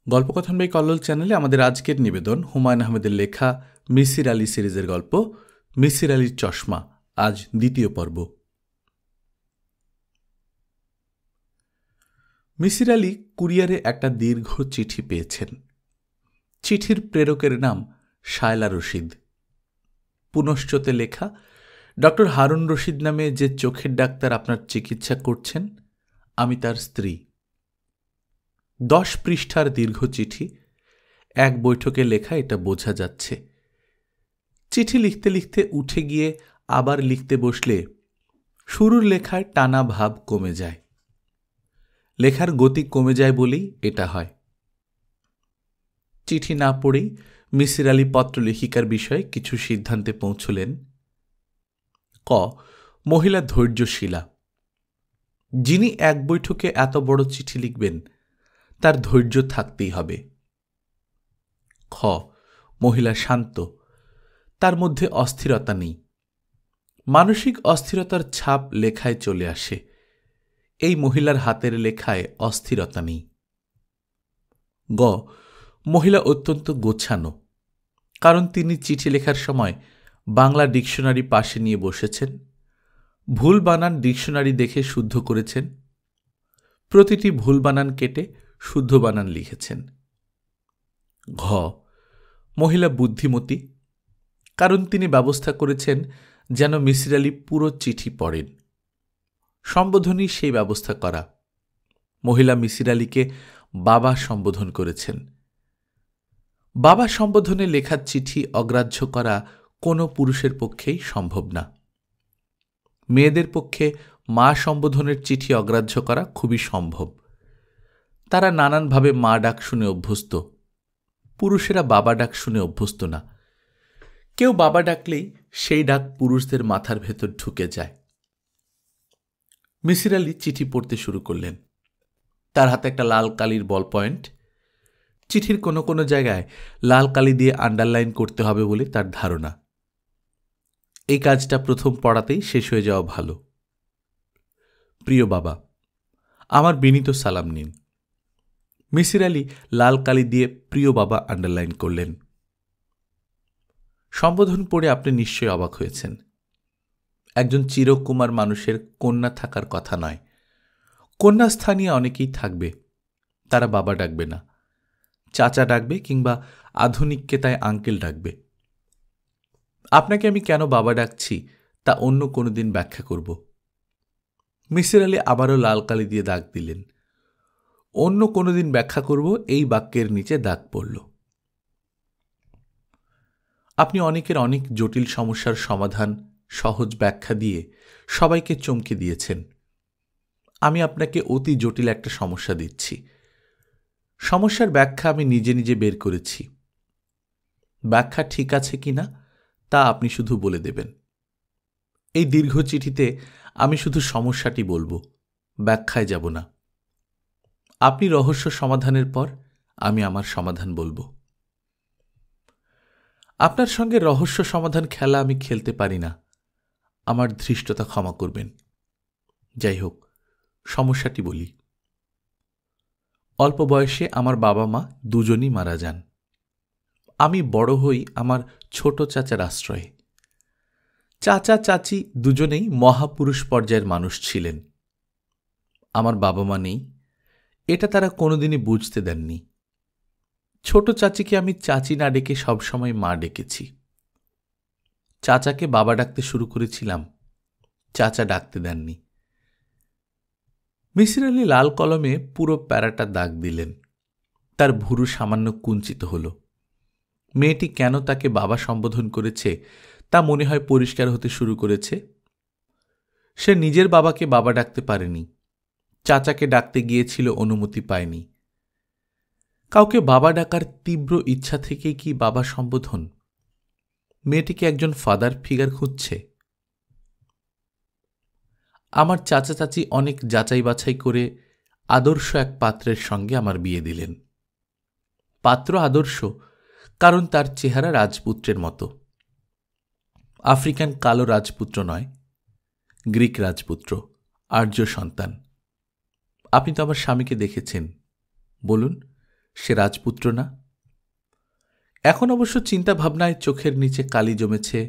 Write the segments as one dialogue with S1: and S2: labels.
S1: গল্পকথন by Kallol চ্যানেলে আমাদের আজকের নিবেদন হুমায়ুন আহমেদের লেখা মিসির আলি সিরিজের গল্প মিসির আলির চশমা, আজ দ্বিতীয় পর্ব। মিসির আলি কুরিয়ারে একটা দীর্ঘ চিঠি পেয়েছেন। চিঠির প্রেরকের নাম শায়লা রশিদ। পুনশ্চতে লেখা, ডক্টর হারুন রশিদ নামে যে চোখের ডাক্তার আপনার চিকিৎসা করছেন, আমি তার স্ত্রী। 10 পৃষ্ঠার দীর্ঘ চিঠি, এক বৈঠকে লেখা, এটা বোঝা যাচ্ছে। চিঠি লিখতে লিখতে উঠে গিয়ে আবার লিখতে বসলে শুরুর লেখায় টানা ভাব কমে যায়। লেখার গতি কমে যায় বলেই এটা হয়। চিঠি না পড়েই মিসির আলি পত্রলেখিকার বিষয়ে কিছু সিদ্ধান্তে পৌঁছলেন। ক, মহিলা ধৈর্যশীলা। যিনি এক বৈঠকে এত বড় চিঠি লিখবেন, তার ধৈর্য থাকতেই হবে। খ, মহিলা শান্ত, তার মধ্যে অস্থিরতা নেই। মানসিক অস্থিরতার ছাপ লেখায় চলে আসে, এই মহিলার হাতের লেখায় অস্থিরতা নেই। গ, মহিলা অত্যন্ত গোছানো, কারণ তিনি চিঠি লেখার সময় বাংলা ডিকশনারি পাশে নিয়ে বসেছেন, ভুল বানান ডিকশনারি দেখে শুদ্ধ করেছেন, প্রতিটি ভুল বানান কেটে শুদ্ধ বানান লিখেছেন। ঘ, মহিলা বুদ্ধিমতী, কারণ তিনি ব্যবস্থা করেছেন যেন মিসির আলি পুরো চিঠি পড়েন। সম্বোধনই সেই ব্যবস্থা করা। মহিলা মিসির আলিকে বাবা সম্বোধন করেছেন। বাবা সম্বোধনে লেখা চিঠি অগ্রাহ্য করা কোনো পুরুষের পক্ষেই সম্ভব না। মেয়েদের পক্ষে মা সম্বোধনের চিঠি অগ্রাহ্য করা খুবই সম্ভব। তারা নানানভাবে মা ডাক শুনে অভ্যস্ত। পুরুষেরা বাবা ডাক শুনে অভ্যস্ত না। কেউ বাবা ডাকলেই সেই ডাক পুরুষদের মাথার ভেতর ঢুকে যায়। মিসির আলি চিঠি পড়তে শুরু করলেন। তার হাতে একটা লাল কালির বল পয়েন্ট। চিঠির কোনো কোনো জায়গায় লাল কালি দিয়ে আন্ডারলাইন করতে হবে বলে তার ধারণা। এই কাজটা প্রথম পড়াতেই শেষ হয়ে যাওয়া ভালো। প্রিয় বাবা, আমার বিনীত সালাম নিন। মিসির আলি লাল কালি দিয়ে প্রিয় বাবা আন্ডারলাইন করলেন। সম্বোধন পড়ে আপনি নিশ্চয়ই অবাক হয়েছেন। একজন চিরকুমার মানুষের কন্যা থাকার কথা নয়। কন্যা স্থানীয় অনেকেই থাকবে, তারা বাবা ডাকবে না, চাচা ডাকবে কিংবা আধুনিককে তাই আঙ্কেল ডাকবে। আপনাকে আমি কেন বাবা ডাকছি তা অন্য কোনো দিন ব্যাখ্যা করব। মিসির আলি আবারও লাল কালি দিয়ে দাগ দিলেন। অন্য কোনো দিন ব্যাখ্যা করব, এই বাক্যের নিচে দাগ পড়ল। আপনি অনেকের অনেক জটিল সমস্যার সমাধান সহজ ব্যাখ্যা দিয়ে সবাইকে চমকে দিয়েছেন। আমি আপনাকে অতি জটিল একটা সমস্যা দিচ্ছি। সমস্যার ব্যাখ্যা আমি নিজে নিজে বের করেছি। ব্যাখ্যা ঠিক আছে কিনা তা আপনি শুধু বলে দেবেন। এই দীর্ঘ চিঠিতে আমি শুধু সমস্যাটি বলবো, ব্যাখ্যায় যাব না। আপনি রহস্য সমাধানের পর আমি আমার সমাধান বলবো। আপনার সঙ্গে রহস্য সমাধান খেলা আমি খেলতে পারি না, আমার ধৃষ্টতা ক্ষমা করবেন। যাই হোক, সমস্যাটি বলি। অল্প বয়সে আমার বাবা মা দুজনই মারা যান। আমি বড় হই আমার ছোট চাচার আশ্রয়ে। চাচা চাচি দুজনেই মহাপুরুষ পর্যায়ের মানুষ ছিলেন। আমার বাবা মা নেই, এটা তারা কোনোদিনই বুঝতে দেননি। ছোট চাচিকে আমি চাচি না ডেকে সবসময় মা ডেকেছি। চাচাকে বাবা ডাকতে শুরু করেছিলাম, চাচা ডাকতে দেননি। মিসির আলি লাল কলমে পুরো প্যারাটা দাগ দিলেন। তার ভুরু সামান্য কুঞ্চিত হল। মেয়েটি কেন তাকে বাবা সম্বোধন করেছে তা মনে হয় পরিষ্কার হতে শুরু করেছে। সে নিজের বাবাকে বাবা ডাকতে পারেনি, চাচাকে ডাকতে গিয়েছিল, অনুমতি পায়নি। কাউকে বাবা ডাকার তীব্র ইচ্ছা থেকেই কি বাবা সম্বোধন? মেয়েটিকে একজন ফাদার ফিগার খুঁজছে। আমার চাচা চাচি অনেক যাচাই বাছাই করে আদর্শ এক পাত্রের সঙ্গে আমার বিয়ে দিলেন। পাত্র আদর্শ কারণ তার চেহারা রাজপুত্রের মতো। আফ্রিকান কালো রাজপুত্র নয়, গ্রিক রাজপুত্র, আর্য সন্তান। আপনি তো আমার স্বামীকে দেখেছেন, বলুন সে রাজপুত্র না? এখন অবশ্য চিন্তা ভাবনায় চোখের নিচে কালি জমেছে,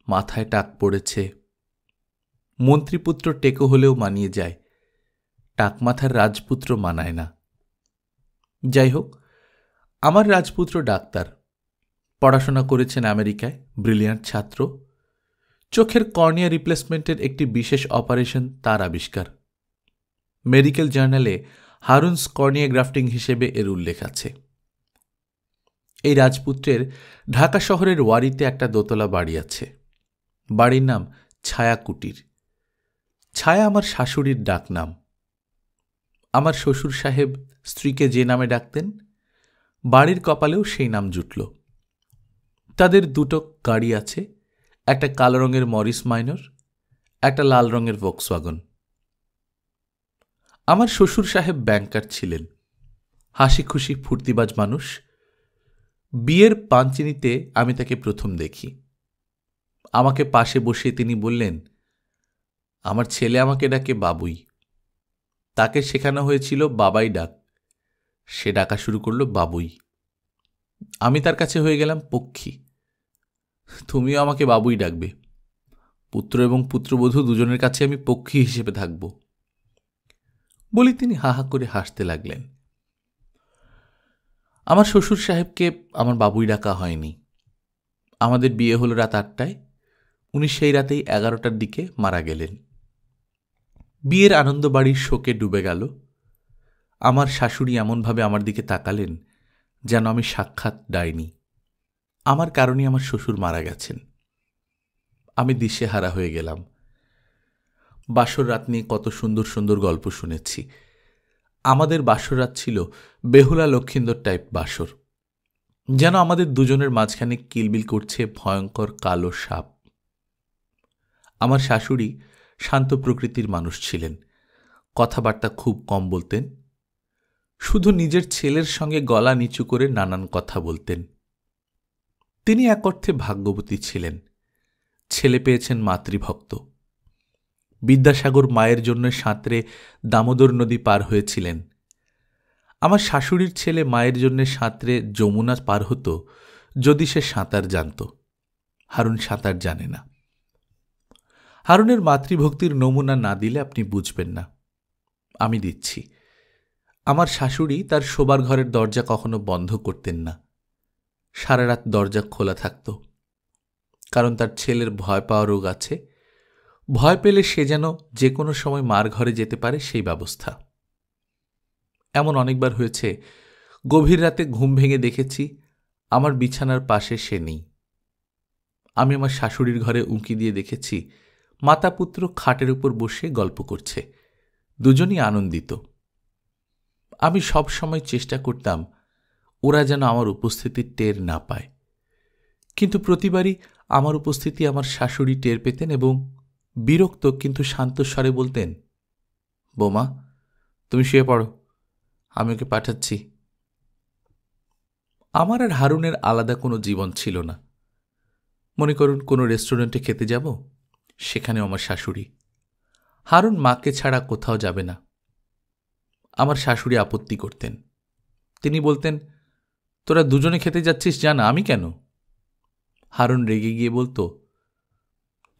S1: মাথায় টাক পড়েছে। মন্ত্রীপুত্র টেকো হলেও মানিয়ে যায়, টাকমাথার রাজপুত্র মানায় না। যাই হোক, আমার রাজপুত্র ডাক্তার, পড়াশোনা করেছেন আমেরিকায়, ব্রিলিয়ান্ট ছাত্র। চোখের কর্নিয়া রিপ্লেসমেন্টের একটি বিশেষ অপারেশন তার আবিষ্কার। মেডিকেল জার্নালে হারুনস কর্নিয়া গ্রাফটিং হিসেবে এর উল্লেখ আছে। এই রাজপুত্রের ঢাকা শহরের ওয়ারিতে একটা দোতলা বাড়ি আছে। বাড়ির নাম ছায়া কুটির। ছায়া আমার শাশুড়ির ডাকনাম। আমার শ্বশুর সাহেব স্ত্রীকে যে নামে ডাকতেন, বাড়ির কপালেও সেই নাম জুটল। তাদের দুটো গাড়ি আছে, একটা কালো রঙের মরিস মাইনর, একটা লাল রঙের ভোক্সওয়াগন। আমার শ্বশুর সাহেব ব্যাংকার ছিলেন, হাসি খুশি ফুর্তিবাজ মানুষ। বিয়ের পাঞ্চিনিতে আমি তাকে প্রথম দেখি। আমাকে পাশে বসিয়ে তিনি বললেন, আমার ছেলে আমাকে ডাকে বাবুই। তাকে শেখানো হয়েছিল বাবাই ডাক, সে ডাকা শুরু করল বাবুই। আমি তার কাছে হয়ে গেলাম পক্ষী। তুমিও আমাকে বাবুই ডাকবে। পুত্র এবং পুত্রবধূ দুজনের কাছে আমি পক্ষী হিসেবে থাকব বলি তিনি হা হা করে হাসতে লাগলেন। আমার শ্বশুর সাহেবকে আমার বাবুই ডাকা হয়নি। আমাদের বিয়ে হলো রাত 8টায়। উনি সেই রাতেই 11টার দিকে মারা গেলেন। বিয়ের আনন্দ বাড়ির শোকে ডুবে গেল। আমার শাশুড়ি এমনভাবে আমার দিকে তাকালেন যেন আমি সাক্ষাৎ ডাইনি। আমার কারণেই আমার শ্বশুর মারা গেছেন। আমি দিশেহারা হয়ে গেলাম। বাসর রাত নিয়ে কত সুন্দর সুন্দর গল্প শুনেছি। আমাদের বাসর রাত ছিল বেহুলা লক্ষিন্দর টাইপ বাসর, যেন আমাদের দুজনের মাঝখানে কিলবিল করছে ভয়ঙ্কর কালো সাপ। আমার শাশুড়ি শান্ত প্রকৃতির মানুষ ছিলেন, কথাবার্তা খুব কম বলতেন, শুধু নিজের ছেলের সঙ্গে গলা নিচু করে নানান কথা বলতেন। তিনি এক অর্থে ভাগ্যবতী ছিলেন, ছেলে পেয়েছেন মাতৃভক্ত। বিদ্যাসাগর মায়ের জন্য সাঁতরে দামোদর নদী পার হয়েছিলেন। আমার শাশুড়ির ছেলে মায়ের জন্য সাঁতরে যমুনা পার হতো যদি সে সাঁতার জানত। হারুন সাঁতার জানে না। হারুনের মাতৃভক্তির নমুনা না দিলে আপনি বুঝবেন না। আমি দিচ্ছি। আমার শাশুড়ি তার শোবার ঘরের দরজা কখনো বন্ধ করতেন না। সারা রাত দরজা খোলা থাকত, কারণ তার ছেলের ভয় পাওয়া রোগ আছে। ভয় পেলে সে যেন যে কোনো সময় মার ঘরে যেতে পারে সেই ব্যবস্থা। এমন অনেকবার হয়েছে, গভীর রাতে ঘুম ভেঙে দেখেছি আমার বিছানার পাশে সে নেই। আমি আমার শাশুড়ির ঘরে উঁকি দিয়ে দেখেছি মাতা পুত্র খাটের উপর বসে গল্প করছে, দুজনই আনন্দিত। আমি সব সময় চেষ্টা করতাম ওরা যেন আমার উপস্থিতির টের না পায়, কিন্তু প্রতিবারই আমার উপস্থিতি আমার শাশুড়ি টের পেতেন এবং বিরক্ত কিন্তু শান্ত স্বরে বলতেন, বৌমা তুমি শুয়ে পড়ো, আমি ওকে পাঠাচ্ছি। আমার আর হারুনের আলাদা কোনো জীবন ছিল না। মনে করুন কোনো রেস্টুরেন্টে খেতে যাব, সেখানেও আমার শাশুড়ি। হারুন মাকে ছাড়া কোথাও যাবে না। আমার শাশুড়ি আপত্তি করতেন। তিনি বলতেন, তোরা দুজনে খেতে যাচ্ছিস, জানা আমি কেন? হারুন রেগে গিয়ে বলতো,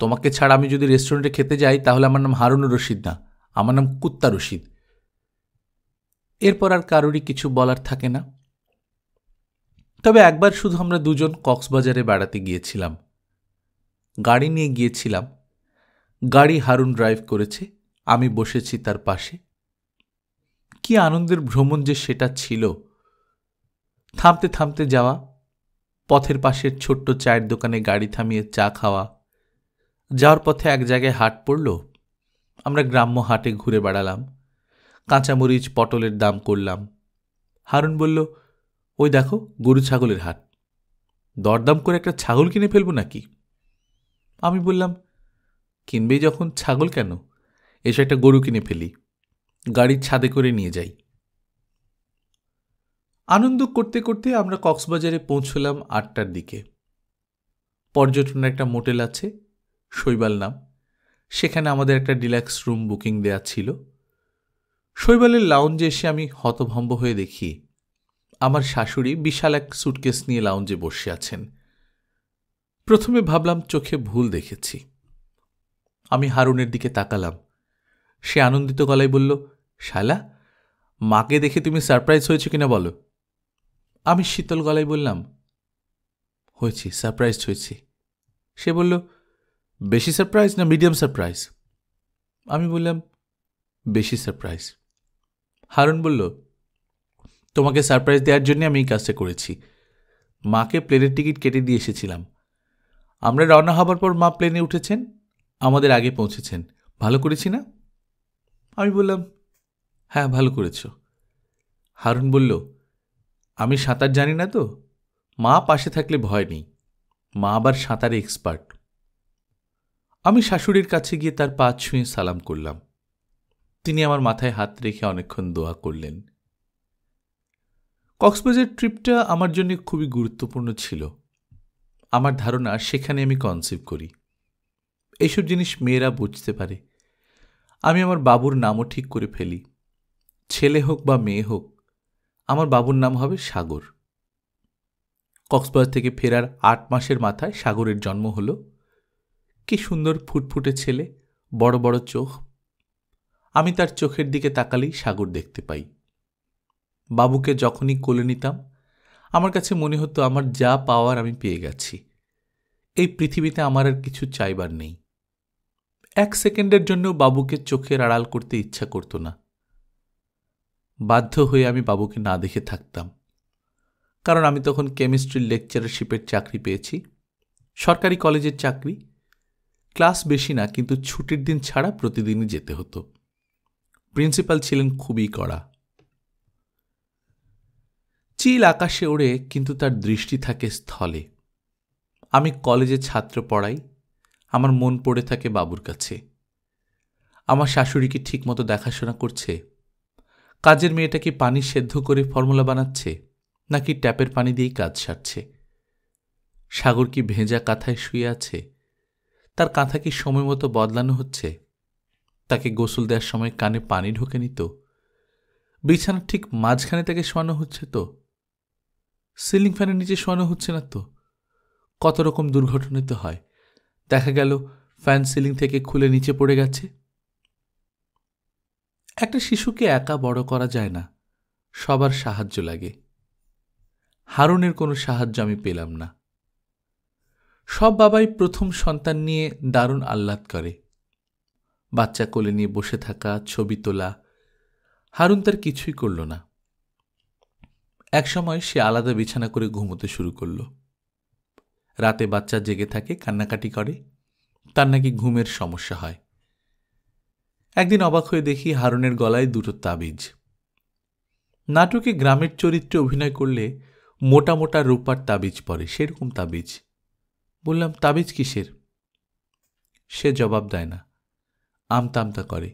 S1: তোমাকে ছাড়া আমি যদি রেস্টুরেন্টে খেতে যাই তাহলে আমার নাম হারুন রশিদ না, আমার নাম কুত্তা রশিদ। এরপর আর কারোরই কিছু বলার থাকে না। তবে একবার শুধু আমরা দুজন কক্সবাজারে বেড়াতে গিয়েছিলাম। গাড়ি নিয়ে গিয়েছিলাম। গাড়ি হারুন ড্রাইভ করেছে, আমি বসেছি তার পাশে। কি আনন্দের ভ্রমণ যে সেটা ছিল! থামতে থামতে যাওয়া, পথের পাশের ছোট্ট চায়ের দোকানে গাড়ি থামিয়ে চা খাওয়া, যাওয়ার পথে এক জায়গায় হাট পড়ল, আমরা গ্রাম্য হাটে ঘুরে বেড়ালাম, কাঁচামরিচ পটলের দাম করলাম। হারুন বলল, ওই দেখো গরু ছাগলের হাট, দরদাম করে একটা ছাগল কিনে ফেলবো নাকি? আমি বললাম, কিনবেই যখন ছাগল কেন, এসে একটা গরু কিনে ফেলি, গাড়ির ছাদে করে নিয়ে যাই। আনন্দ করতে করতে আমরা কক্সবাজারে পৌঁছলাম 8টার দিকে। পর্যটনের একটা মোটেল আছে, শৈবাল নাম, সেখানে আমাদের একটা ডিলাক্স রুম বুকিং দেয়া ছিল। শৈবালের লাউঞ্জে এসে আমি হতভম্ব হয়ে দেখি আমার শাশুড়ি বিশাল এক সুটকেস নিয়ে লাউঞ্জে বসে আছেন। প্রথমে ভাবলাম চোখে ভুল দেখেছি। আমি হারুনের দিকে তাকালাম। সে আনন্দিত গলায় বলল, শালা, মাকে দেখে তুমি সারপ্রাইজ হয়েছে কিনা বলো। আমি শীতল গলায় বললাম, হয়েছি, সারপ্রাইজ হয়েছি। সে বলল, বেশি সারপ্রাইজ না মিডিয়াম সারপ্রাইজ? আমি বললাম, বেশি সারপ্রাইজ। হারুন বলল, তোমাকে সারপ্রাইজ দেওয়ার জন্য আমি এই কাজটা করেছি। মাকে প্লেনের টিকিট কেটে দিয়ে এসেছিলাম। আমরা রওনা হবার পর মা প্লেনে উঠেছেন, আমাদের আগে পৌঁছেছেন। ভালো করেছি না? আমি বললাম, হ্যাঁ, ভালো করেছ। হারুন বলল, আমি সাঁতার জানি না তো, মা পাশে থাকলে ভয় নেই। মা আবার সাঁতারে এক্সপার্ট। আমি শাশুড়ির কাছে গিয়ে তার পা ছুঁয়ে সালাম করলাম। তিনি আমার মাথায় হাত রেখে অনেকক্ষণ দোয়া করলেন। কক্সবাজার ট্রিপটা আমার জন্য খুবই গুরুত্বপূর্ণ ছিল। আমার ধারণা সেখানে আমি কনসিভ করি। এইসব জিনিস মেয়েরা বুঝতে পারে। আমি আমার বাবুর নামও ঠিক করে ফেলি। ছেলে হোক বা মেয়ে হোক, আমার বাবুর নাম হবে সাগর। কক্সবাজার থেকে ফেরার 8 মাসের মাথায় সাগরের জন্ম হল। কি সুন্দর ফুটফুটে ছেলে, বড় বড় চোখ। আমি তার চোখের দিকে তাকালেই সাগর দেখতে পাই। বাবুকে যখনই কোলে নিতাম, আমার কাছে মনে হতো আমার যা পাওয়ার আমি পেয়ে গেছি। এই পৃথিবীতে আমার আর কিছু চাইবার নেই। 1 সেকেন্ডের জন্য বাবুকে চোখের আড়াল করতে ইচ্ছা করত না। বাধ্য হয়ে আমি বাবুকে না দেখে থাকতাম। কারণ আমি তখন কেমিস্ট্রির লেকচারারশিপের চাকরি পেয়েছি, সরকারি কলেজের চাকরি। ক্লাস বেশি না, কিন্তু ছুটির দিন ছাড়া প্রতিদিনই যেতে হতো। প্রিন্সিপাল ছিলেন খুবই কড়া। চিল আকাশে ওড়ে, কিন্তু তার দৃষ্টি থাকে স্থলে। আমি কলেজে ছাত্র পড়াই, আমার মন পড়ে থাকে বাবুর কাছে। আমার শাশুড়িকে ঠিকমতো দেখাশোনা করছে? কাজের মেয়েটা কি পানি সেদ্ধ করে ফর্মুলা বানাচ্ছে, নাকি ট্যাপের পানি দিয়েই কাজ সারছে? সাগর কি ভেজা কাঁথায় শুয়ে আছে? তার কাঁথা কি সময় মতো বদলানো হচ্ছে? তাকে গোসল দেওয়ার সময় কানে পানি ঢোকে নিত? বিছানার ঠিক মাঝখানে তাকে শোয়ানো হচ্ছে তো? সিলিং ফ্যানের নিচে শোয়ানো হচ্ছে না তো? কত রকম দুর্ঘটনা তো হয়। দেখা গেল ফ্যান সিলিং থেকে খুলে নিচে পড়ে গেছে। একটা শিশুকে একা বড় করা যায় না, সবার সাহায্য লাগে। হারুনের কোনো সাহায্য আমি পেলাম না। সব বাবাই প্রথম সন্তান নিয়ে দারুণ আহ্লাদ করে। বাচ্চা কোলে নিয়ে বসে থাকা, ছবি তোলা। হারুন তার কিছুই করল না। একসময় সে আলাদা বিছানা করে ঘুমোতে শুরু করল। রাতে বাচ্চা জেগে থাকে, কান্নাকাটি করে। তার নাকি ঘুমের সমস্যা হয়। একদিন অবাক হয়ে দেখি হারুনের গলায় 2টো তাবিজ। নাটকে গ্রামের চরিত্রে অভিনয় করলে মোটা মোটা রূপার তাবিজ পরে, সেরকম তাবিজ। বললাম, তাবিজ কিসের? সে জবাব দেয় না, আমতা আমতা করে।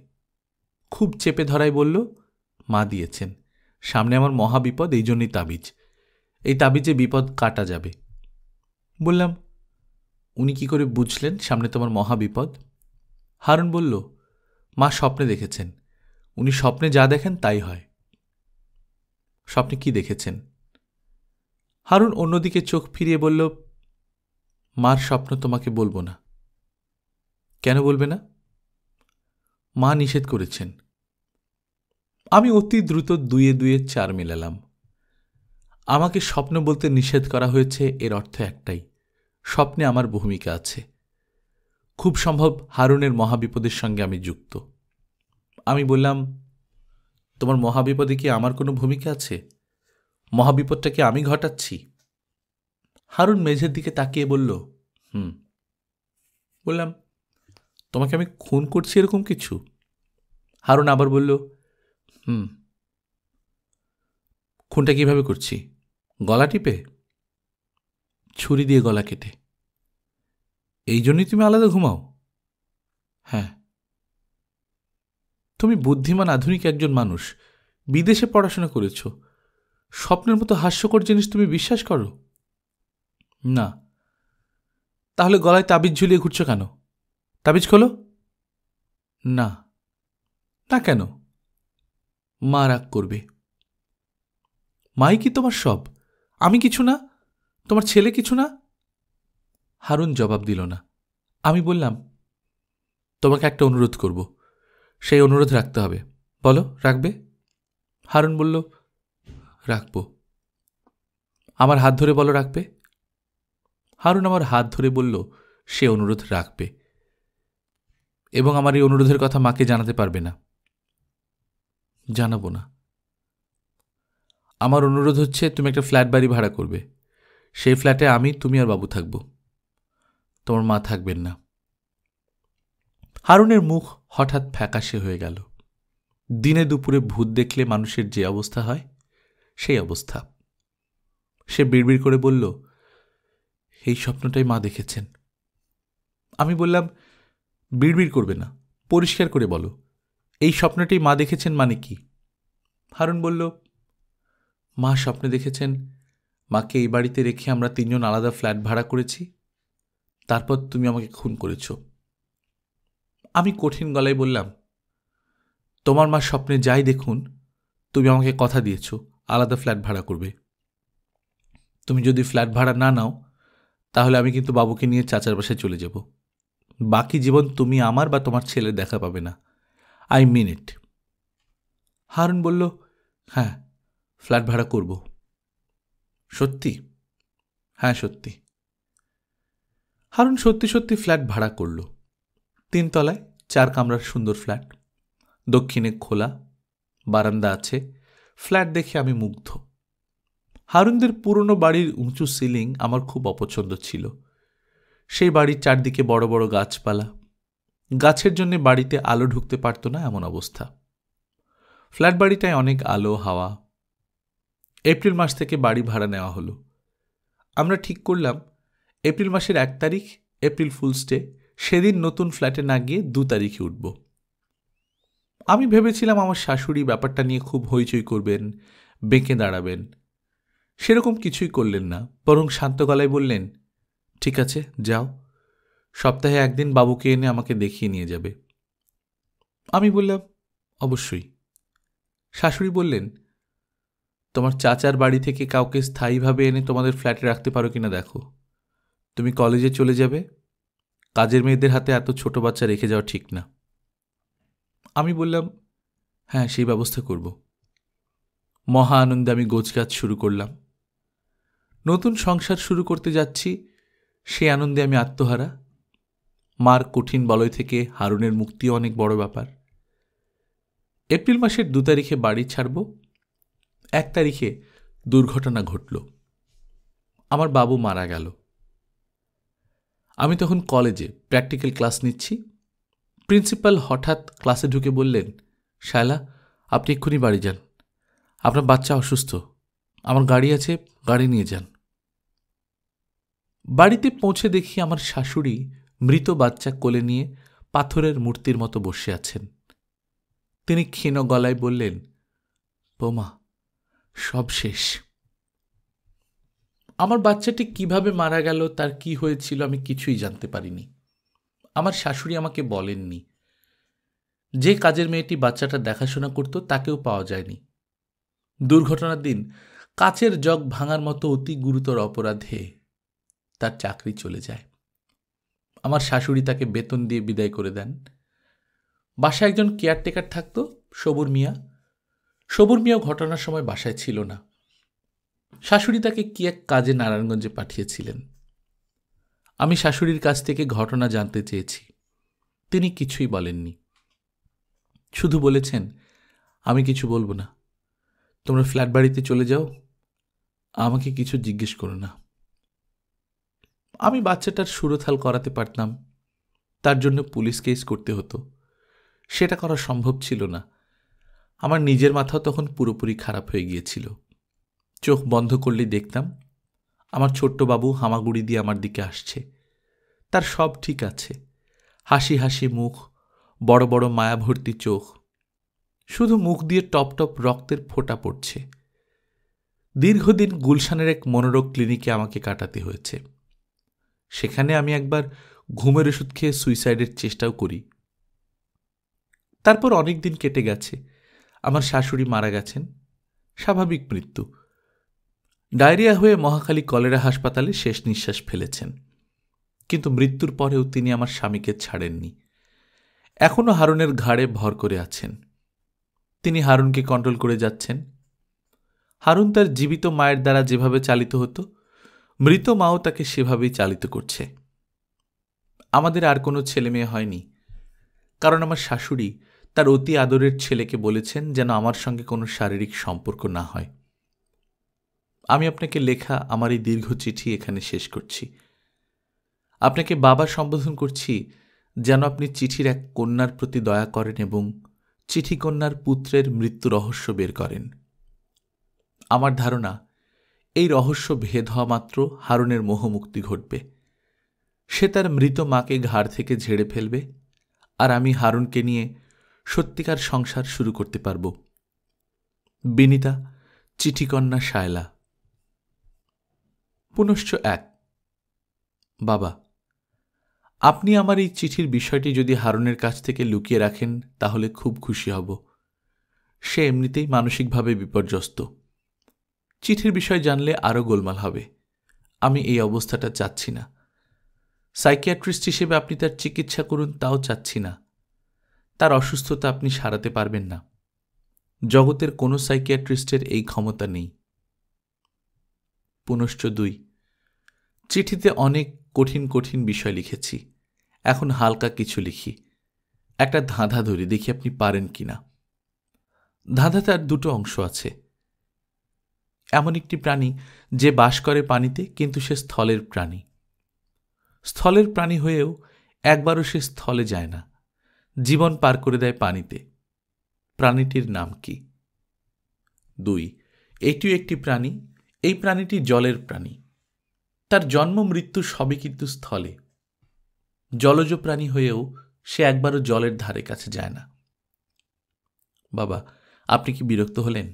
S1: খুব চেপে ধরায় বলল, মা দিয়েছেন, সামনে আমার মহাবিপদ, এই জন্যই তাবিজ। এই তাবিজে বিপদ কাটা যাবে। বললাম, উনি কি করে বুঝলেন সামনে তোমার মহাবিপদ? হারুন বলল, মা স্বপ্নে দেখেছেন। উনি স্বপ্নে যা দেখেন তাই হয়। স্বপ্নে কি দেখেছেন? হারুন অন্যদিকে চোখ ফিরিয়ে বলল, মার স্বপ্ন তোমাকে বলবো না। কেন বলবে না? মা নিষেধ করেছেন। আমি অতি দ্রুত 2 2 4 মেলালাম। আমাকে স্বপ্ন বলতে নিষেধ করা হয়েছে, এর অর্থ একটাই, স্বপ্নে আমার ভূমিকা আছে। খুব সম্ভব হারুনের মহাবিপদের সঙ্গে আমি যুক্ত। আমি বললাম, তোমার মহাবিপদে কি আমার কোনো ভূমিকা আছে? মহাবিপদটা কি আমি ঘটাচ্ছি? হারুন মেঝের দিকে তাকিয়ে বলল, বললাম, তোমাকে আমি খুন করছি এরকম কিছু? হারুন আবার বলল, খুনটা কিভাবে করছি? গলা টিপে? ছুরি দিয়ে গলা কেটে। এই জন্যই তুমি আলাদা ঘুমাও? হ্যাঁ। তুমি বুদ্ধিমান আধুনিক একজন মানুষ, বিদেশে পড়াশোনা করেছ, স্বপ্নের মতো হাস্যকর জিনিস তুমি বিশ্বাস করো না? তাহলে গলায় তাবিজ ঝুলিয়ে ঘুরছ কেন? তাবিজ খোলো। না। না কেন? মা রাগ করবে। মাই কি তোমার সব? আমি কিছু না? তোমার ছেলে কিছু না? হারুন জবাব দিল না। আমি বললাম, তোমাকে একটা অনুরোধ করব, সেই অনুরোধ রাখতে হবে। বলো, রাখবে? হারুন বলল, রাখব। আমার হাত ধরে বলো, রাখবে? হারুন আমার হাত ধরে বলল, সে অনুরোধ রাখবে, এবং আমার এই অনুরোধের কথা মাকে জানাতে পারবে না। জানাবো না। আমার অনুরোধ হচ্ছে, তুমি একটা ফ্ল্যাট বাড়ি ভাড়া করবে। সেই ফ্ল্যাটে আমি, তুমি আর বাবু থাকব। তোমার মা থাকবেন না। হারুনের মুখ হঠাৎ ফ্যাকাশে হয়ে গেল। দিনে দুপুরে ভূত দেখলে মানুষের যে অবস্থা হয়, সেই অবস্থা। সে বিড়বিড় করে বলল, এই স্বপ্নটাই মা দেখেছেন। আমি বললাম, বিড়বিড় করবে না, পরিষ্কার করে বলো, এই স্বপ্নটাই মা দেখেছেন মানে কি? হারুন বলল, মা স্বপ্নে দেখেছেন মাকে এই বাড়িতে রেখে আমরা 3 জন আলাদা ফ্ল্যাট ভাড়া করেছি, তারপর তুমি আমাকে খুন করেছ। আমি কঠিন গলায় বললাম, তোমার মা স্বপ্নে যাই দেখুন, তুমি আমাকে কথা দিয়েছ আলাদা ফ্ল্যাট ভাড়া করবে। তুমি যদি ফ্ল্যাট ভাড়া না নাও, তাহলে আমি কিন্তু বাবুকে নিয়ে চাচার বাসায় চলে যাব। বাকি জীবন তুমি আমার বা তোমার ছেলের দেখা পাবে না। আই মিন ইট। হারুন বলল, হ্যাঁ, ফ্ল্যাট ভাড়া করব। সত্যি? হ্যাঁ, সত্যি। হারুন সত্যি সত্যি ফ্ল্যাট ভাড়া করল। 3 তলায় 4 কামরার সুন্দর ফ্ল্যাট, দক্ষিণে খোলা, বারান্দা আছে। ফ্ল্যাট দেখে আমি মুগ্ধ। হারুনদের পুরনো বাড়ির উঁচু সিলিং আমার খুব অপছন্দ ছিল। সেই বাড়ির চারদিকে বড় বড় গাছপালা, গাছের জন্য বাড়িতে আলো ঢুকতে পারত না, এমন অবস্থা। ফ্ল্যাট বাড়িটায় অনেক আলো হাওয়া। এপ্রিল মাস থেকে বাড়ি ভাড়া নেওয়া হলো। আমরা ঠিক করলাম এপ্রিল মাসের 1 তারিখ, এপ্রিল ফুলস ডে, সেদিন নতুন ফ্ল্যাটে না গিয়ে 2 তারিখে উঠব। আমি ভেবেছিলাম আমার শাশুড়ি ব্যাপারটা নিয়ে খুব হইচই করবেন, বেঁকে দাঁড়াবেন। সেরকম কিছুই করলেন না, বরং শান্ত গলায় বললেন, ঠিক আছে, যাও, সপ্তাহে 1 দিন বাবুকে এনে আমাকে দেখিয়ে নিয়ে যাবে। আমি বললাম, অবশ্যই। শাশুড়ি বললেন, তোমার চাচার বাড়ি থেকে কাউকে স্থায়ীভাবে এনে তোমাদের ফ্ল্যাটে রাখতে পারো কিনা দেখো। তুমি কলেজে চলে যাবে, কাজের মেয়েদের হাতে এত ছোট বাচ্চা রেখে যাওয়া ঠিক না। আমি বললাম, হ্যাঁ, সেই ব্যবস্থা করব। মহা আনন্দে আমি গোছগাছ শুরু করলাম। নতুন সংসার শুরু করতে যাচ্ছি, সেই আনন্দে আমি আত্মহারা। মার কঠিন বলয় থেকে হারুনের মুক্তিও অনেক বড় ব্যাপার। এপ্রিল মাসের 2 তারিখে বাড়ি ছাড়ব। 1 তারিখে দুর্ঘটনা ঘটল। আমার বাবু মারা গেল। আমি তখন কলেজে প্র্যাকটিক্যাল ক্লাস নিচ্ছি। প্রিন্সিপাল হঠাৎ ক্লাসে ঢুকে বললেন, শায়লা, আপনি এক্ষুনি বাড়ি যান, আপনার বাচ্চা অসুস্থ, আমার গাড়ি আছে, গাড়ি নিয়ে যান। বাড়িতে পৌঁছে দেখি আমার শাশুড়ি মৃত বাচ্চা কোলে নিয়ে পাথরের মূর্তির মতো বসে আছেন। তিনি ক্ষীণ গলায় বললেন, বৌমা, সব শেষ। আমার বাচ্চাটি কিভাবে মারা গেল, তার কি হয়েছিল, আমি কিছুই জানতে পারিনি। আমার শাশুড়ি আমাকে বলেননি। যে কাজের মেয়েটি বাচ্চাটা দেখাশোনা করত তাকেও পাওয়া যায়নি। দুর্ঘটনার দিন কাচের জগ ভাঙার মতো অতি গুরুতর অপরাধে তার চাকরি চলে যায়। আমার শাশুড়ি তাকে বেতন দিয়ে বিদায় করে দেন। বাসায় একজন কেয়ারটেকার থাকত, সবুর মিয়া। সবুর মিয়াও ঘটনার সময় বাসায় ছিল না। শাশুড়ি তাকে কি এক কাজে নারায়ণগঞ্জে পাঠিয়েছিলেন। আমি শাশুড়ির কাছ থেকে ঘটনা জানতে চেয়েছি। তিনি কিছুই বলেননি, শুধু বলেছেন, আমি কিছু বলবো না, তোমরা ফ্ল্যাট বাড়িতে চলে যাও, আমাকে কিছু জিজ্ঞেস করো না। আমি বাচ্চাটার সুরথাল করাতে পারতাম, তার জন্য পুলিশ কেস করতে হতো। সেটা করা সম্ভব ছিল না। আমার নিজের মাথাও তখন পুরোপুরি খারাপ হয়ে গিয়েছিল। চোখ বন্ধ করলেই দেখতাম আমার ছোট্ট বাবু হামাগুড়ি দিয়ে আমার দিকে আসছে। তার সব ঠিক আছে, হাসি হাসি মুখ, বড় বড় মায়াভর্তি চোখ, শুধু মুখ দিয়ে টপ টপ রক্তের ফোঁটা পড়ছে। দীর্ঘদিন গুলশানের এক মনোরোগ ক্লিনিকে আমাকে কাটাতে হয়েছে। সেখানে আমি একবার ঘুমের ওষুধ খেয়ে সুইসাইডের চেষ্টাও করি। তারপর অনেক দিন কেটে গেছে। আমার শাশুড়ি মারা গেছেন, স্বাভাবিক মৃত্যু। ডায়রিয়া হয়ে মহাখালী কলেরা হাসপাতালে শেষ নিঃশ্বাস ফেলেছেন, কিন্তু মৃত্যুর পরেও তিনি আমার স্বামীকে ছাড়েননি। এখনও হারুনের ঘাড়ে ভর করে আছেন। তিনি হারুনকে কন্ট্রোল করে যাচ্ছেন। হারুন তার জীবিত মায়ের দ্বারা যেভাবে চালিত হতো, মৃত মাও তাকে সেভাবেই চালিত করছে। আমাদের আর কোনো ছেলে মেয়ে হয়নি, কারণ আমার শাশুড়ি তার অতি আদরের ছেলেকে বলেছেন যেন আমার সঙ্গে কোনো শারীরিক সম্পর্ক না হয়। আমি আপনাকে লেখা আমার এই দীর্ঘ চিঠি এখানে শেষ করছি। আপনাকে বাবা সম্বোধন করছি যেন আপনি চিঠির এক কন্যার প্রতি দয়া করেন এবং চিঠি কন্যার পুত্রের মৃত্যু রহস্য বের করেন। আমার ধারণা, এই রহস্য ভেদ হওয়া মাত্র হারুনের মোহমুক্তি ঘটবে। সে তার মৃত মাকে ঘাড় থেকে ঝেড়ে ফেলবে, আর আমি হারুনকে নিয়ে সত্যিকার সংসার শুরু করতে পারব। বিনীতা, চিঠিকন্যা শায়লা। পুনশ্চ 1। বাবা, আপনি আমার এই চিঠির বিষয়টি যদি হারুনের কাছ থেকে লুকিয়ে রাখেন তাহলে খুব খুশি হব। সে এমনিতেই মানসিকভাবে বিপর্যস্ত। চিঠির বিষয় জানলে আরও গোলমাল হবে। আমি এই অবস্থাটা চাচ্ছি না। সাইকিয়াট্রিস্ট হিসেবে আপনি তার চিকিৎসা করুন, তাও চাচ্ছি না। তার অসুস্থতা আপনি সারাতে পারবেন না। জগতের কোনো সাইকিয়াট্রিস্টের এই ক্ষমতা নেই। পুনশ্চ 2। চিঠিতে অনেক কঠিন কঠিন বিষয় লিখেছি, এখন হালকা কিছু লিখি। একটা ধাঁধা ধরি, দেখি আপনি পারেন কিনা। ধাঁধাটার 2টো অংশ আছে। এমন একটি প্রাণী যে বাস করে পানিতে, কিন্তু সে স্থলের প্রাণী। স্থলের প্রাণী হয়েও একবারও সে স্থলে যায় না, জীবন পার করে দেয় পানিতে। প্রাণীটির নাম কি? 2। এটিও একটি প্রাণী। এই প্রাণীটি জলের প্রাণী। তার জন্ম মৃত্যু সবই কিন্তু স্থলে। জলজ প্রাণী হয়েও সে একবারও জলের ধারে কাছে যায় না। বাবা, আপনি কি বিরক্ত হলেন?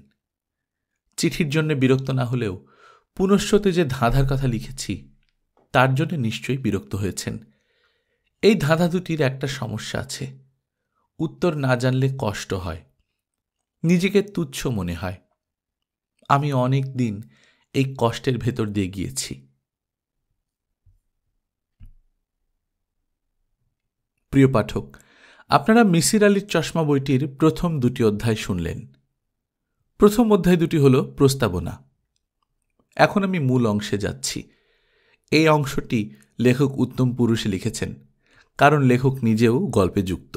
S1: চিঠির জন্য বিরক্ত না হলেও পুনশ্চতে যে ধাঁধার কথা লিখেছি তার জন্য নিশ্চয়ই বিরক্ত হয়েছেন। এই ধাঁধা দুটির একটা সমস্যা আছে, উত্তর না জানলে কষ্ট হয়, নিজেকে তুচ্ছ মনে হয়। আমি অনেক দিন এই কষ্টের ভেতর দিয়ে গিয়েছি। প্রিয় পাঠক, আপনারা মিসির আলীর চশমা বইটির প্রথম 2টি অধ্যায় শুনলেন। প্রথম অধ্যায় 2টি হল প্রস্তাবনা। এখন আমি মূল অংশে যাচ্ছি। এই অংশটি লেখক উত্তম পুরুষে লিখেছেন, কারণ লেখক নিজেও গল্পে যুক্ত।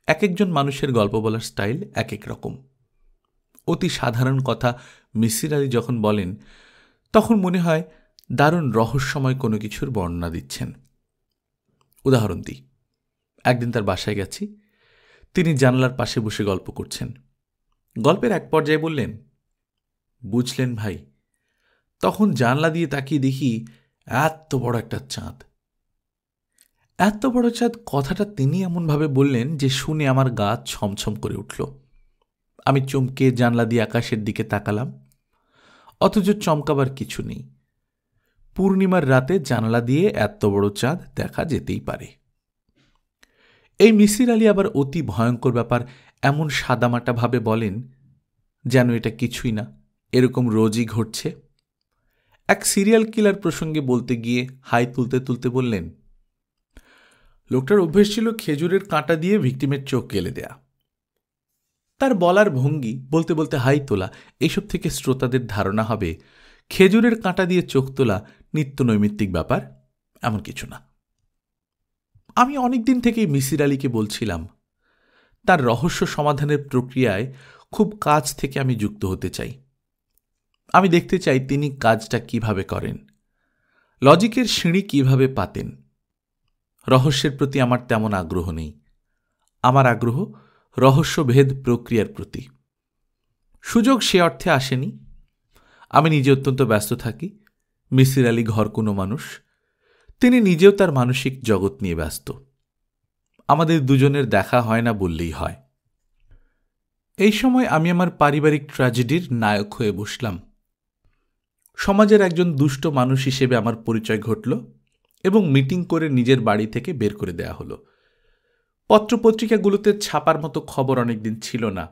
S1: এক একজন মানুষের গল্প বলার স্টাইল এক এক রকম। অতি সাধারণ কথা মিসির আলী যখন বলেন, তখন মনে হয় দারুণ রহস্যময় কোনো কিছুর বর্ণনা দিচ্ছেন। উদাহরণ দিই। একদিন তার বাসায় গেছি। তিনি জানলার পাশে বসে গল্প করছেন। গল্পের এক পর্যায়ে বললেন, বুঝলেন ভাই, তখন জানলা দিয়ে তাকিয়ে দেখি এত বড় একটা চাঁদ। এত বড় চাঁদ কথাটা তিনি এমনভাবে বললেন যে শুনে আমার গা ছমছম করে উঠল। আমি চমকে জানলা দিয়ে আকাশের দিকে তাকালাম, অথচ চমকাবার কিছু নেই। পূর্ণিমার রাতে জানলা দিয়ে এত বড় চাঁদ দেখা যেতেই পারে। এই মিসির আলী আবার অতি ভয়ঙ্কর ব্যাপার এমন সাদামাটা ভাবে বলেন যেন এটা কিছুই না, এরকম রোজই ঘটছে। এক সিরিয়াল কিলার প্রসঙ্গে বলতে গিয়ে হাই তুলতে তুলতে বললেন, লোকটার অভ্যেস ছিল খেজুরের কাঁটা দিয়ে ভিকটিমের চোখ গেলে দেয়া। তার বলার ভঙ্গি, বলতে বলতে হাই তোলা, এসব থেকে শ্রোতাদের ধারণা হবে খেজুরের কাঁটা দিয়ে চোখ তোলা নিত্য নৈমিত্তিক ব্যাপার, এমন কিছু না। আমি অনেকদিন থেকেই মিসির আলীকে বলছিলাম, তার রহস্য সমাধানের প্রক্রিয়ায় খুব কাছ থেকে আমি যুক্ত হতে চাই। আমি দেখতে চাই তিনি কাজটা কিভাবে করেন, লজিকের সিঁড়ি কিভাবে পাতেন। রহস্যের প্রতি আমার তেমন আগ্রহ নেই। আমার আগ্রহ রহস্যভেদ প্রক্রিয়ার প্রতি। সুযোগ সে অর্থে আসেনি। আমি নিজে অত্যন্ত ব্যস্ত থাকি। মিসির আলী ঘর কোনো মানুষ, তিনি নিজেও তার মানসিক জগৎ নিয়ে ব্যস্ত। আমাদের দুজনের দেখা হয় না বললেই হয়। এই সময় আমি আমার পারিবারিক ট্র্যাজেডির নায়ক হয়ে বসলাম। সমাজের একজন দুষ্ট মানুষ হিসেবে আমার পরিচয় ঘটল এবং মিটিং করে নিজের বাড়ি থেকে বের করে দেয়া হলো। পত্রপত্রিকাগুলোতে ছাপার মতো খবর অনেকদিন ছিল না।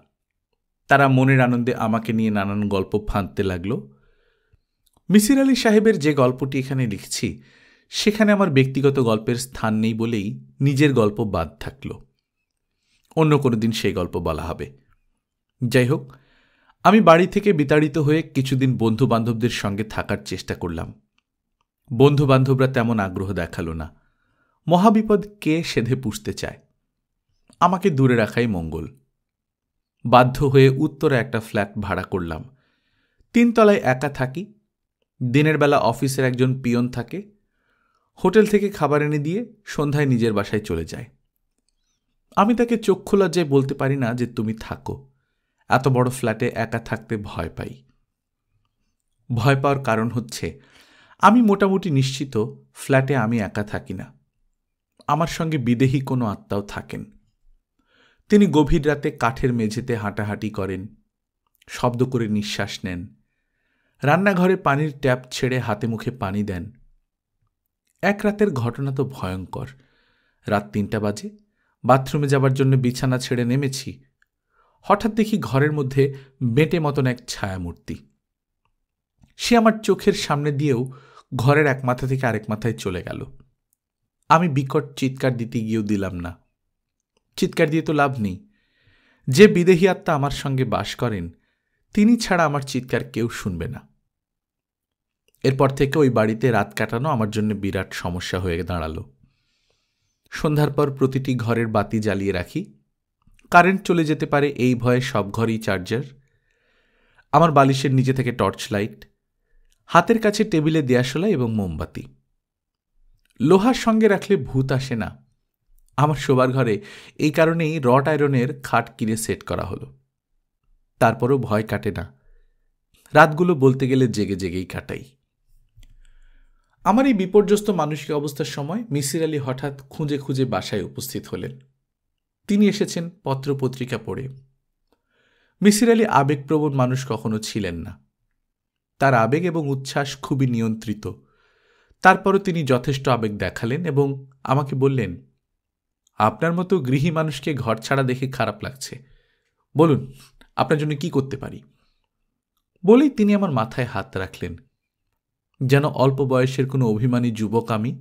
S1: তারা মনের আনন্দে আমাকে নিয়ে নানান গল্প ফাঁদতে লাগল। মিসির আলি সাহেবের যে গল্পটি এখানে লিখছি সেখানে আমার ব্যক্তিগত গল্পের স্থান নেই বলেই নিজের গল্প বাদ থাকল। অন্য কোনো দিন সেই গল্প বলা হবে। যাই হোক, আমি বাড়ি থেকে বিতাড়িত হয়ে কিছুদিন বন্ধুবান্ধবদের সঙ্গে থাকার চেষ্টা করলাম। বন্ধুবান্ধবরা তেমন আগ্রহ দেখালো না। মহাবিপদ কে সেধে পুষতে চায়? আমাকে দূরে রাখাই মঙ্গল। বাধ্য হয়ে উত্তরে একটা ফ্ল্যাট ভাড়া করলাম। 3 তলায় একা থাকি। দিনের বেলা অফিসের একজন পিয়ন থাকে। হোটেল থেকে খাবার এনে দিয়ে সন্ধ্যায় নিজের বাসায় চলে যায়। আমি তাকে চক্ষু লজ্জায় বলতে পারি না যে তুমি থাকো। এত বড় ফ্ল্যাটে একা থাকতে ভয় পাই। ভয় পাওয়ার কারণ হচ্ছে আমি মোটামুটি নিশ্চিত ফ্ল্যাটে আমি একা থাকি না। আমার সঙ্গে বিদেহী কোনো আত্মাও থাকেন। তিনি গভীর রাতে কাঠের মেঝেতে হাঁটাহাঁটি করেন, শব্দ করে নিঃশ্বাস নেন, রান্নাঘরে পানির ট্যাপ ছেড়ে হাতে মুখে পানি দেন। এক রাতের ঘটনা তো ভয়ঙ্কর। রাত 3টা বাজে, বাথরুমে যাবার জন্য বিছানা ছেড়ে নেমেছি। হঠাৎ দেখি ঘরের মধ্যে বেঁটে মতন এক ছায়ামূর্তি। সে আমার চোখের সামনে দিয়েও ঘরের এক মাথা থেকে আরেক মাথায় চলে গেল। আমি বিকট চিৎকার দিতে গিয়েও দিলাম না। চিৎকার দিয়ে তো লাভ নেই। যে বিদেহী আত্মা আমার সঙ্গে বাস করেন তিনি ছাড়া আমার চিৎকার কেউ শুনবে না। এরপর থেকে ওই বাড়িতে রাত কাটানো আমার জন্য বিরাট সমস্যা হয়ে দাঁড়ালো। সন্ধ্যার পর প্রতিটি ঘরের বাতি জ্বালিয়ে রাখি। কারেন্ট চলে যেতে পারে এই ভয়ে সব ঘরেই চার্জার। আমার বালিশের নিচে থেকে টর্চ লাইট, হাতের কাছে টেবিলে দিয়াশলা এবং মোমবাতি। লোহার সঙ্গে রাখলে ভূত আসে না। আমার শোবার ঘরে এই কারণেই রড আয়রনের খাট কিনে সেট করা হলো। তারপরও ভয় কাটে না। রাতগুলো বলতে গেলে জেগে জেগেই কাটাই। আমার এই বিপর্যস্ত মানসিক অবস্থার সময় মিসির আলি হঠাৎ খুঁজে খুঁজে বাসায় উপস্থিত হলেন। তিনি এসেছেন পত্রপত্রিকা পড়ে। মিসির আলি আবেগপ্রবণ মানুষ কখনো ছিলেন না। তার আবেগ এবং উচ্ছ্বাস খুবই নিয়ন্ত্রিত। তারপরও তিনি যথেষ্ট আবেগ দেখালেন এবং আমাকে বললেন, আপনার মতো গৃহী মানুষকে ঘর ছাড়া দেখে খারাপ লাগছে। বলুন, আপনার জন্য কি করতে পারি? বলেই তিনি আমার মাথায় হাত রাখলেন। যেন অল্প বয়সের কোনো অভিমানী যুবক আমি,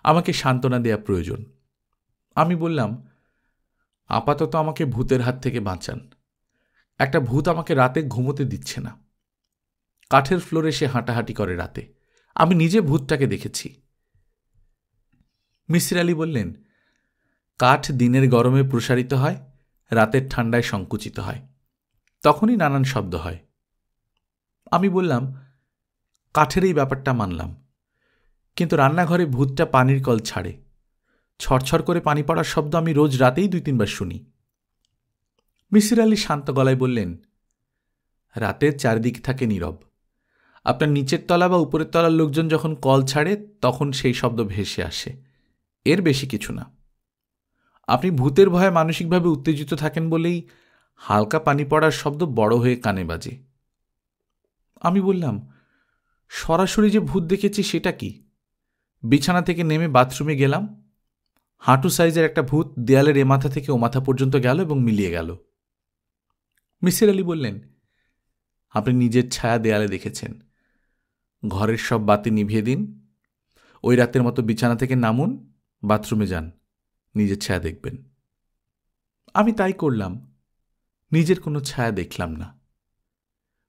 S1: আমাকে সান্ত্বনা দেয়া প্রয়োজন। আমি বললাম, আপাতত আমাকে ভূতের হাত থেকে বাঁচান। একটা ভূত আমাকে রাতে ঘুমোতে দিচ্ছে না। কাঠের ফ্লোরে সে হাঁটাহাঁটি করে রাতে। আমি নিজে ভূতটাকে দেখেছি। মিসির আলি বললেন, কাঠ দিনের গরমে প্রসারিত হয়, রাতের ঠান্ডায় সংকুচিত হয়, তখনই নানান শব্দ হয়। আমি বললাম, কাঠের এই ব্যাপারটা মানলাম, কিন্তু রান্নাঘরে ভূতটা পানির কল ছাড়ে। ছড়ছড় করে পানি পড়ার শব্দ আমি রোজ রাতেই 2-3 বার শুনি। মিসির আলি শান্ত গলায় বললেন, রাতের চারিদিক থাকে নীরব। আপনার নিচের তলা বা উপরের তলার লোকজন যখন কল ছাড়ে তখন সেই শব্দ ভেসে আসে, এর বেশি কিছু না। আপনি ভূতের ভয়ে মানসিকভাবে উত্তেজিত থাকেন বলেই হালকা পানি পড়ার শব্দ বড় হয়ে কানে বাজে। আমি বললাম, সরাসরি যে ভূত দেখেছি সেটা কি? বিছানা থেকে নেমে বাথরুমে গেলাম। হাঁটু সাইজের একটা ভূত দেয়ালের এ মাথা থেকে ও মাথা পর্যন্ত গেল এবং মিলিয়ে গেল। মিসির আলি বললেন, আপনি নিজের ছায়া দেয়ালে দেখেছেন। ঘরের সব বাতি নিভিয়ে দিন, ওই রাতের মতো বিছানা থেকে নামুন, বাথরুমে যান, নিজের ছায়া দেখবেন। আমি তাই করলাম। নিজের কোনো ছায়া দেখলাম না।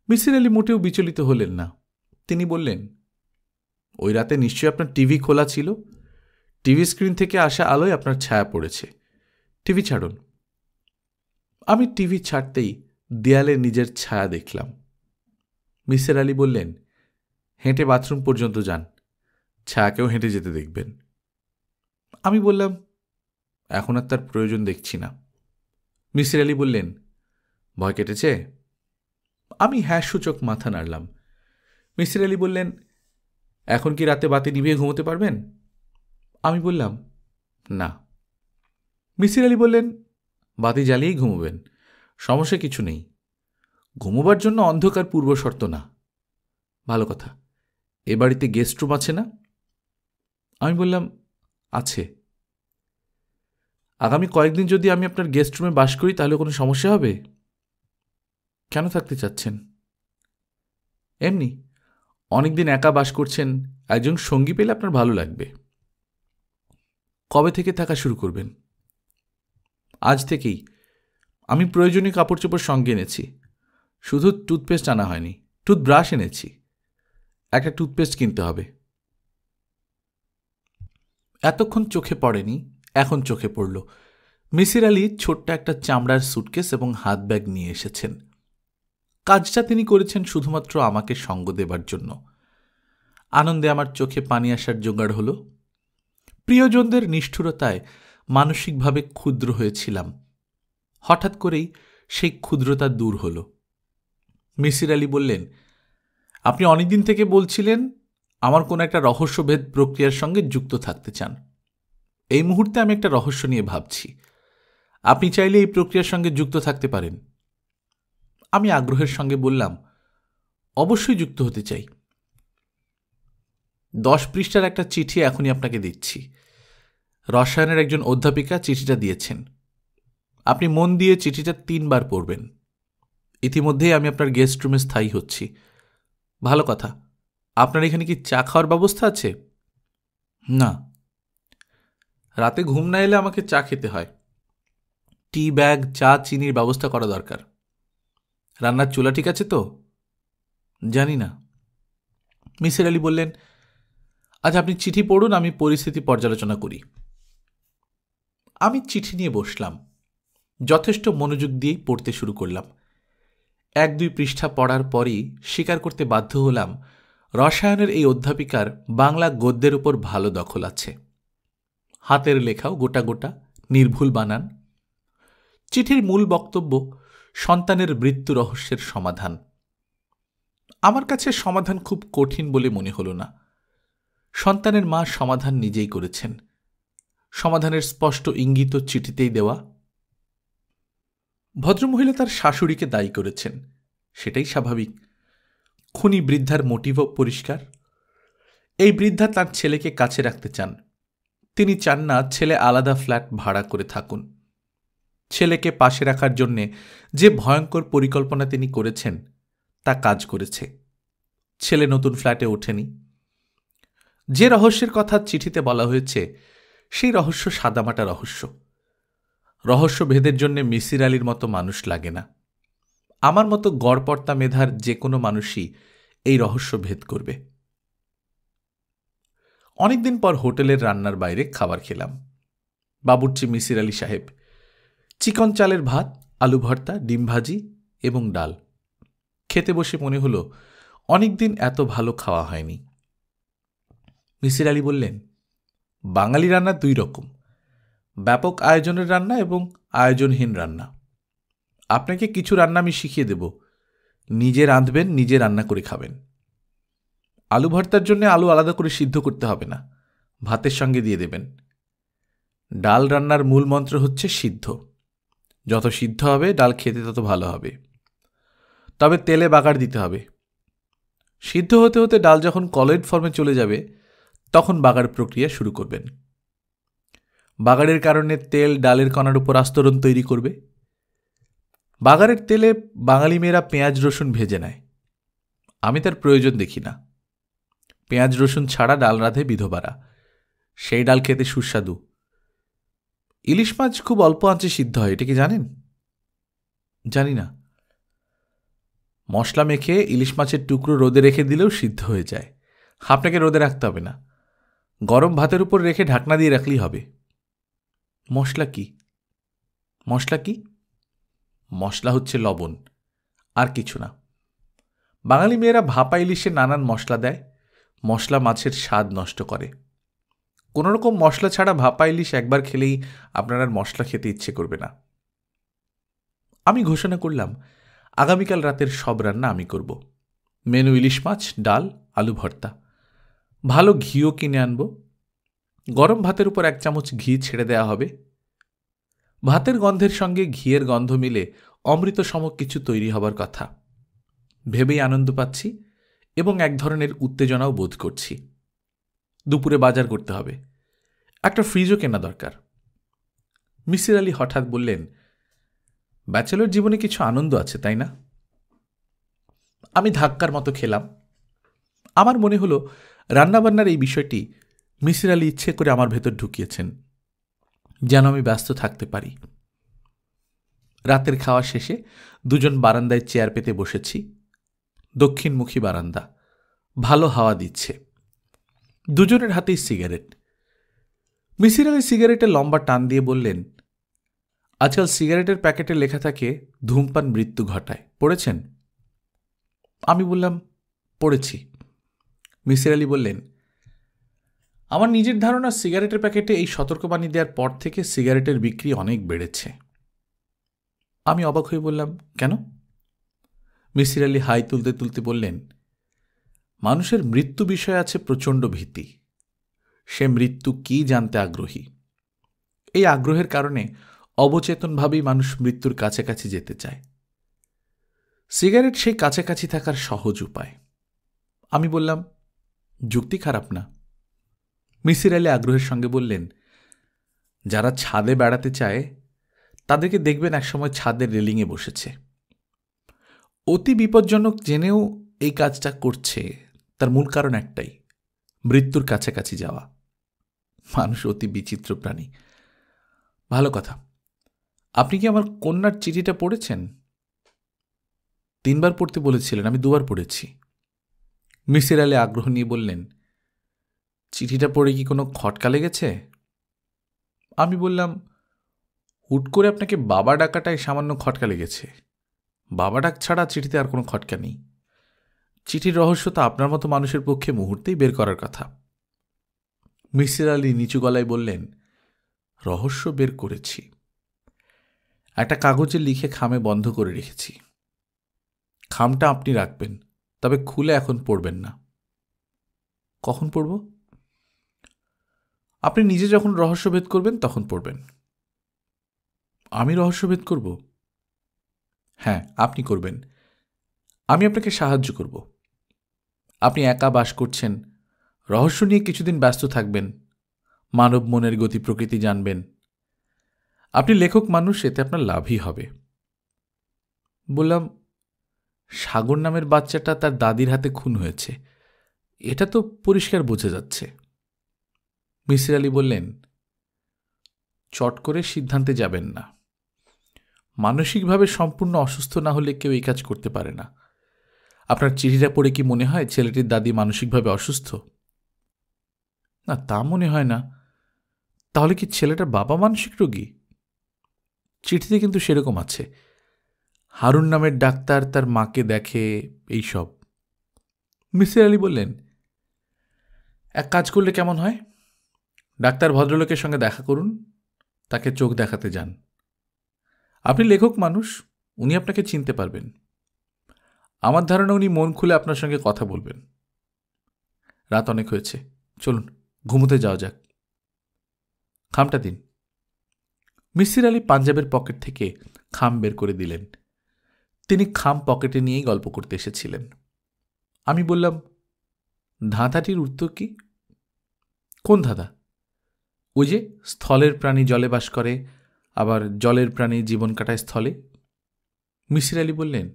S1: মিসির আলি মোটেও বিচলিত হলেন না। তিনি বললেন, ওই রাতে নিশ্চয়ই আপনার টিভি খোলা ছিল। টিভি স্ক্রিন থেকে আসা আলোয় আপনার ছায়া পড়েছে। টিভি ছাড়ুন। আমি টিভি ছাড়তেই দেয়ালে নিজের ছায়া দেখলাম। মিসির আলি বললেন, হেঁটে বাথরুম পর্যন্ত যান, ছায়াকেও হেঁটে যেতে দেখবেন। আমি বললাম, এখন আর তার প্রয়োজন দেখছি না। মিসির আলি বললেন, ভয় কেটেছে? আমি হ্যাঁ সূচক মাথা নাড়লাম। মিসির আলি বললেন, এখন কি রাতে বাতি নিভিয়ে ঘুমোতে পারবেন? আমি বললাম, না। মিসির আলি বললেন, বাতি জ্বালিয়েই ঘুমোবেন, সমস্যা কিছু নেই। ঘুমোবার জন্য অন্ধকার পূর্বশর্ত না। ভালো কথা। এ বাড়িতে গেস্ট রুম আছে না? আমি বললাম, আছে। আগামী কয়েকদিন যদি আমি আপনার গেস্ট রুমে বাস করি তাহলে কোনো সমস্যা হবে? কেন থাকতে চাচ্ছেন? এমনি, অনেকদিন একা বাস করছেন, একজন সঙ্গী পেলে আপনার ভালো লাগবে। কবে থেকে থাকা শুরু করবেন? আজ থেকেই। আমি প্রয়োজনীয় কাপড় চোপড় সঙ্গে এনেছি, শুধু টুথপেস্ট আনা হয়নি। টুথব্রাশ এনেছি, একটা টুথপেস্ট কিনতে হবে। এতক্ষণ চোখে পড়েনি, এখন চোখে পড়ল। মিসির আলি ছোট্ট একটা চামড়ার সুটকেস এবং হাত ব্যাগ নিয়ে এসেছেন। কাজটা তিনি করেছেন শুধুমাত্র আমাকে সঙ্গ দেবার জন্য। আনন্দে আমার চোখে পানি আসার জোগাড় হল। প্রিয়জনদের নিষ্ঠুরতায় মানসিকভাবে ক্ষুদ্র হয়েছিলাম। হঠাৎ করেই সেই ক্ষুদ্রতা দূর হল। মিসির আলি বললেন, আপনি অনেকদিন থেকে বলছিলেন আমার কোনো একটা রহস্যভেদ প্রক্রিয়ার সঙ্গে যুক্ত থাকতে চান। এই মুহূর্তে আমি একটা রহস্য নিয়ে ভাবছি। আপনি চাইলে এই প্রক্রিয়ার সঙ্গে যুক্ত থাকতে পারেন। আমি আগ্রহের সঙ্গে বললাম, অবশ্যই যুক্ত হতে চাই। 10 পৃষ্ঠার একটা চিঠি এখনই আপনাকে দিচ্ছি। রসায়নের একজন অধ্যাপিকা চিঠিটা দিয়েছেন। আপনি মন দিয়ে চিঠিটা 3 বার পড়বেন। ইতিমধ্যেই আমি আপনার গেস্ট রুমে স্থায়ী হচ্ছি। ভালো কথা, আপনার এখানে কি চা খাওয়ার ব্যবস্থা আছে? না, রাতে ঘুম না এলে আমাকে চা খেতে হয়। টি ব্যাগ, চা, চিনির ব্যবস্থা করা দরকার। রান্নার চুলা ঠিক আছে তো? জানি না। মিসির আলি বললেন, আজ আপনি চিঠি পড়ুন, আমি পরিস্থিতি পর্যালোচনা করি। আমি চিঠি নিয়ে বসলাম। যথেষ্ট মনোযোগ দিয়েই পড়তে শুরু করলাম। 1-2 পৃষ্ঠা পড়ার পরই স্বীকার করতে বাধ্য হলাম, রসায়নের এই অধ্যাপিকার বাংলা গদ্যের উপর ভালো দখল আছে। হাতের লেখাও গোটা গোটা, নির্ভুল বানান। চিঠির মূল বক্তব্য সন্তানের মৃত্যু রহস্যের সমাধান। আমার কাছে সমাধান খুব কঠিন বলে মনে হল না। সন্তানের মা সমাধান নিজেই করেছেন। সমাধানের স্পষ্ট ইঙ্গিত চিঠিতেই দেওয়া। ভদ্রমহিলা তার শাশুড়িকে দায়ী করেছেন, সেটাই স্বাভাবিক। খুনি বৃদ্ধার মোটিভও পরিষ্কার। এই বৃদ্ধা তার ছেলেকে কাছে রাখতে চান। তিনি চান না ছেলে আলাদা ফ্ল্যাট ভাড়া করে থাকুন। ছেলেকে পাশে রাখার জন্যে যে ভয়ঙ্কর পরিকল্পনা তিনি করেছেন তা কাজ করেছে। ছেলে নতুন ফ্ল্যাটে ওঠেনি। যে রহস্যের কথা চিঠিতে বলা হয়েছে সেই রহস্য সাদামাটা রহস্য। রহস্য ভেদের জন্য মিসির আলির মতো মানুষ লাগে না। আমার মতো গড়পর্তা মেধার যে কোনো মানুষই এই রহস্য ভেদ করবে। অনেকদিন পর হোটেলের রান্নার বাইরে খাবার খেলাম। বাবুর্চি মিসির আলি সাহেব। চিকন চালের ভাত, আলু ভর্তা, ডিম ভাজি এবং ডাল। খেতে বসে মনে হলো অনেকদিন এত ভালো খাওয়া হয়নি। মিসির আলি বললেন, বাঙালি রান্না 2 রকম, ব্যাপক আয়োজনের রান্না এবং আয়োজনহীন রান্না। আপনাকে কিছু রান্না আমি শিখিয়ে দেব, নিজে রাঁধবেন, নিজে রান্না করে খাবেন। আলু ভর্তার জন্য আলু আলাদা করে সিদ্ধ করতে হবে না, ভাতের সঙ্গে দিয়ে দেবেন। ডাল রান্নার মূল মন্ত্র হচ্ছে সিদ্ধ। যত সিদ্ধ হবে ডাল খেতে তত ভালো হবে, তবে তেলে বাগার দিতে হবে। সিদ্ধ হতে হতে ডাল যখন কলয়েড ফর্মে চলে যাবে তখন বাগার প্রক্রিয়া শুরু করবেন। বাগারের কারণে তেল ডালের কণার উপর আস্তরণ তৈরি করবে। বাগারের তেলে বাঙালি মেয়েরা পেঁয়াজ রসুন ভেজে নেয়। আমি তার প্রয়োজন দেখি না। পেঁয়াজ রসুন ছাড়া ডাল রাঁধে বিধবারা, সেই ডাল খেতে সুস্বাদু। ইলিশ মাছ খুব অল্প আঁচে সিদ্ধ হয়, এটা কি জানেন? জানি না। মশলা মেখে ইলিশ মাছের টুকরো রোদে রেখে দিলেও সিদ্ধ হয়ে যায়। আপনাকে রোদে রাখতে হবে না, গরম ভাতের উপর রেখে ঢাকনা দিয়ে রাখলেই হবে। মশলা কি? মশলা কি? মশলা হচ্ছে লবণ, আর কিছু না। বাঙালি মেয়েরা ভাপা ইলিশে নানান মশলা দেয়। মশলা মাছের স্বাদ নষ্ট করে। কোনোরকম মশলা ছাড়া ভাপা ইলিশ একবার খেলেই আপনার আর মশলা খেতে ইচ্ছে করবে না। আমি ঘোষণা করলাম, আগামীকাল রাতের সব রান্না আমি করব। মেনু ইলিশ মাছ, ডাল, আলু ভর্তা। ভালো ঘিও কিনে আনব। গরম ভাতের উপর 1 চামচ ঘি ছেড়ে দেওয়া হবে। ভাতের গন্ধের সঙ্গে ঘিয়ের গন্ধ মিলে অমৃত সম কিছু তৈরি হবার কথা। ভেবেই আনন্দ পাচ্ছি এবং এক ধরনের উত্তেজনাও বোধ করছি। দুপুরে বাজার করতে হবে, একটা ফ্রিজও কেনা দরকার। মিসির আলি হঠাৎ বললেন, ব্যাচেলর জীবনে কিছু আনন্দ আছে, তাই না? আমি ধাক্কার মতো খেলাম। আমার মনে হলো রান্নাবান্নার এই বিষয়টি মিসির আলি ইচ্ছে করে আমার ভেতর ঢুকিয়েছেন, যেন আমি ব্যস্ত থাকতে পারি। রাতের খাওয়া শেষে দুজন বারান্দায় চেয়ার পেতে বসেছি। দক্ষিণমুখী বারান্দা, ভালো হাওয়া দিচ্ছে। দুজনের হাতেই সিগারেট। মিসির আলি সিগারেটে লম্বা টান দিয়ে বললেন, আজকাল সিগারেটের প্যাকেটে লেখা থাকে ধূমপান মৃত্যু ঘটায়, পড়েছেন? আমি বললাম, পড়েছি। মিসির আলি বললেন, আমার নিজের ধারণা সিগারেটের প্যাকেটে এই সতর্কবাণী দেওয়ার পর থেকে সিগারেটের বিক্রি অনেক বেড়েছে। আমি অবাক হয়ে বললাম, কেন? মিসির আলি হাই তুলতে তুলতে বললেন, মানুষের মৃত্যু বিষয়ে আছে প্রচণ্ড ভীতি। সে মৃত্যু কি জানতে আগ্রহী। এই আগ্রহের কারণে অবচেতনভাবেই মানুষ মৃত্যুর কাছাকাছি যেতে চায়। সিগারেট সেই কাছাকাছি থাকার সহজ উপায়। আমি বললাম, যুক্তি খারাপ না। মিসির আলি আগ্রহের সঙ্গে বললেন, যারা ছাদে বেড়াতে চায় তাদেরকে দেখবেন একসময় ছাদের রেলিংয়ে বসেছে। অতি বিপজ্জনক জেনেও এই কাজটা করছে, তার মূল কারণ একটাই, মৃত্যুর কাছাকাছি যাওয়া। মানুষ অতি বিচিত্র প্রাণী। ভালো কথা, আপনি কি আমার কন্যার চিঠিটা পড়েছেন? 3 বার পড়তে বলেছিলেন, আমি 2 বার পড়েছি। মিসির আলি আগ্রহ নিয়ে বললেন, চিঠিটা পড়ে কি কোনো খটকা লেগেছে? আমি বললাম, হুট করে আপনাকে বাবা ডাকাটায় সামান্য খটকা লেগেছে। বাবা ডাক ছাড়া চিঠিতে আর কোনো খটকা নেই। চিঠির রহস্য তো আপনার মতো মানুষের পক্ষে মুহূর্তেই বের করার কথা। মিসির আলি নিচু গলায় বললেন, রহস্য বের করেছি। একটা কাগজে লিখে খামে বন্ধ করে রেখেছি। খামটা আপনি রাখবেন, তবে খুলে এখন পড়বেন না। কখন পড়ব? আপনি নিজে যখন রহস্যভেদ করবেন তখন পড়বেন। আমি রহস্যভেদ করব? হ্যাঁ, আপনি করবেন। আমি আপনাকে সাহায্য করব। আপনি একা বাস করছেন, রহস্য নিয়ে কিছুদিন ব্যস্ত থাকবেন, মানব মনের গতি প্রকৃতি জানবেন। আপনি লেখক মানুষ, এতে আপনার লাভই হবে। বললাম, সাগর নামের বাচ্চাটা তার দাদির হাতে খুন হয়েছে, এটা তো পরিষ্কার বোঝা যাচ্ছে। মিসির আলি বললেন, চট করে সিদ্ধান্তে যাবেন না। মানসিকভাবে সম্পূর্ণ অসুস্থ না হলে কেউ এই কাজ করতে পারে না। আপনার চিঠিটা পড়ে কি মনে হয় ছেলেটির দাদি মানসিকভাবে অসুস্থ? না, তা মনে হয় না। তাহলে কি ছেলেটার বাবা মানসিক রোগী? চিঠিতে কিন্তু সেরকম আছে, হারুন নামের ডাক্তার তার মাকে দেখে, এইসব। মিসির আলি বললেন, এক কাজ করলে কেমন হয়? ডাক্তার ভদ্রলোকের সঙ্গে দেখা করুন, তাকে চোখ দেখাতে যান। আপনি লেখক মানুষ, উনি আপনাকে চিনতে পারবেন। আমার ধারণা উনি মন খুলে আপনার সঙ্গে কথা বলবেন। রাত অনেক হয়েছে, চলুন ঘুমোতে যাওয়া যাক। খামটা দিন। মিসির আলি পাঞ্জাবের পকেট থেকে খাম বের করে দিলেন। তিনি খাম পকেটে নিয়েই গল্প করতে এসেছিলেন। আমি বললাম, ধাঁধাটির উত্তর কি? কোন ধাঁধা? ওই যে স্থলের প্রাণী জলে বাস করে, আবার জলের প্রাণী জীবন কাটায় স্থলে। মিসির আলি বললেন,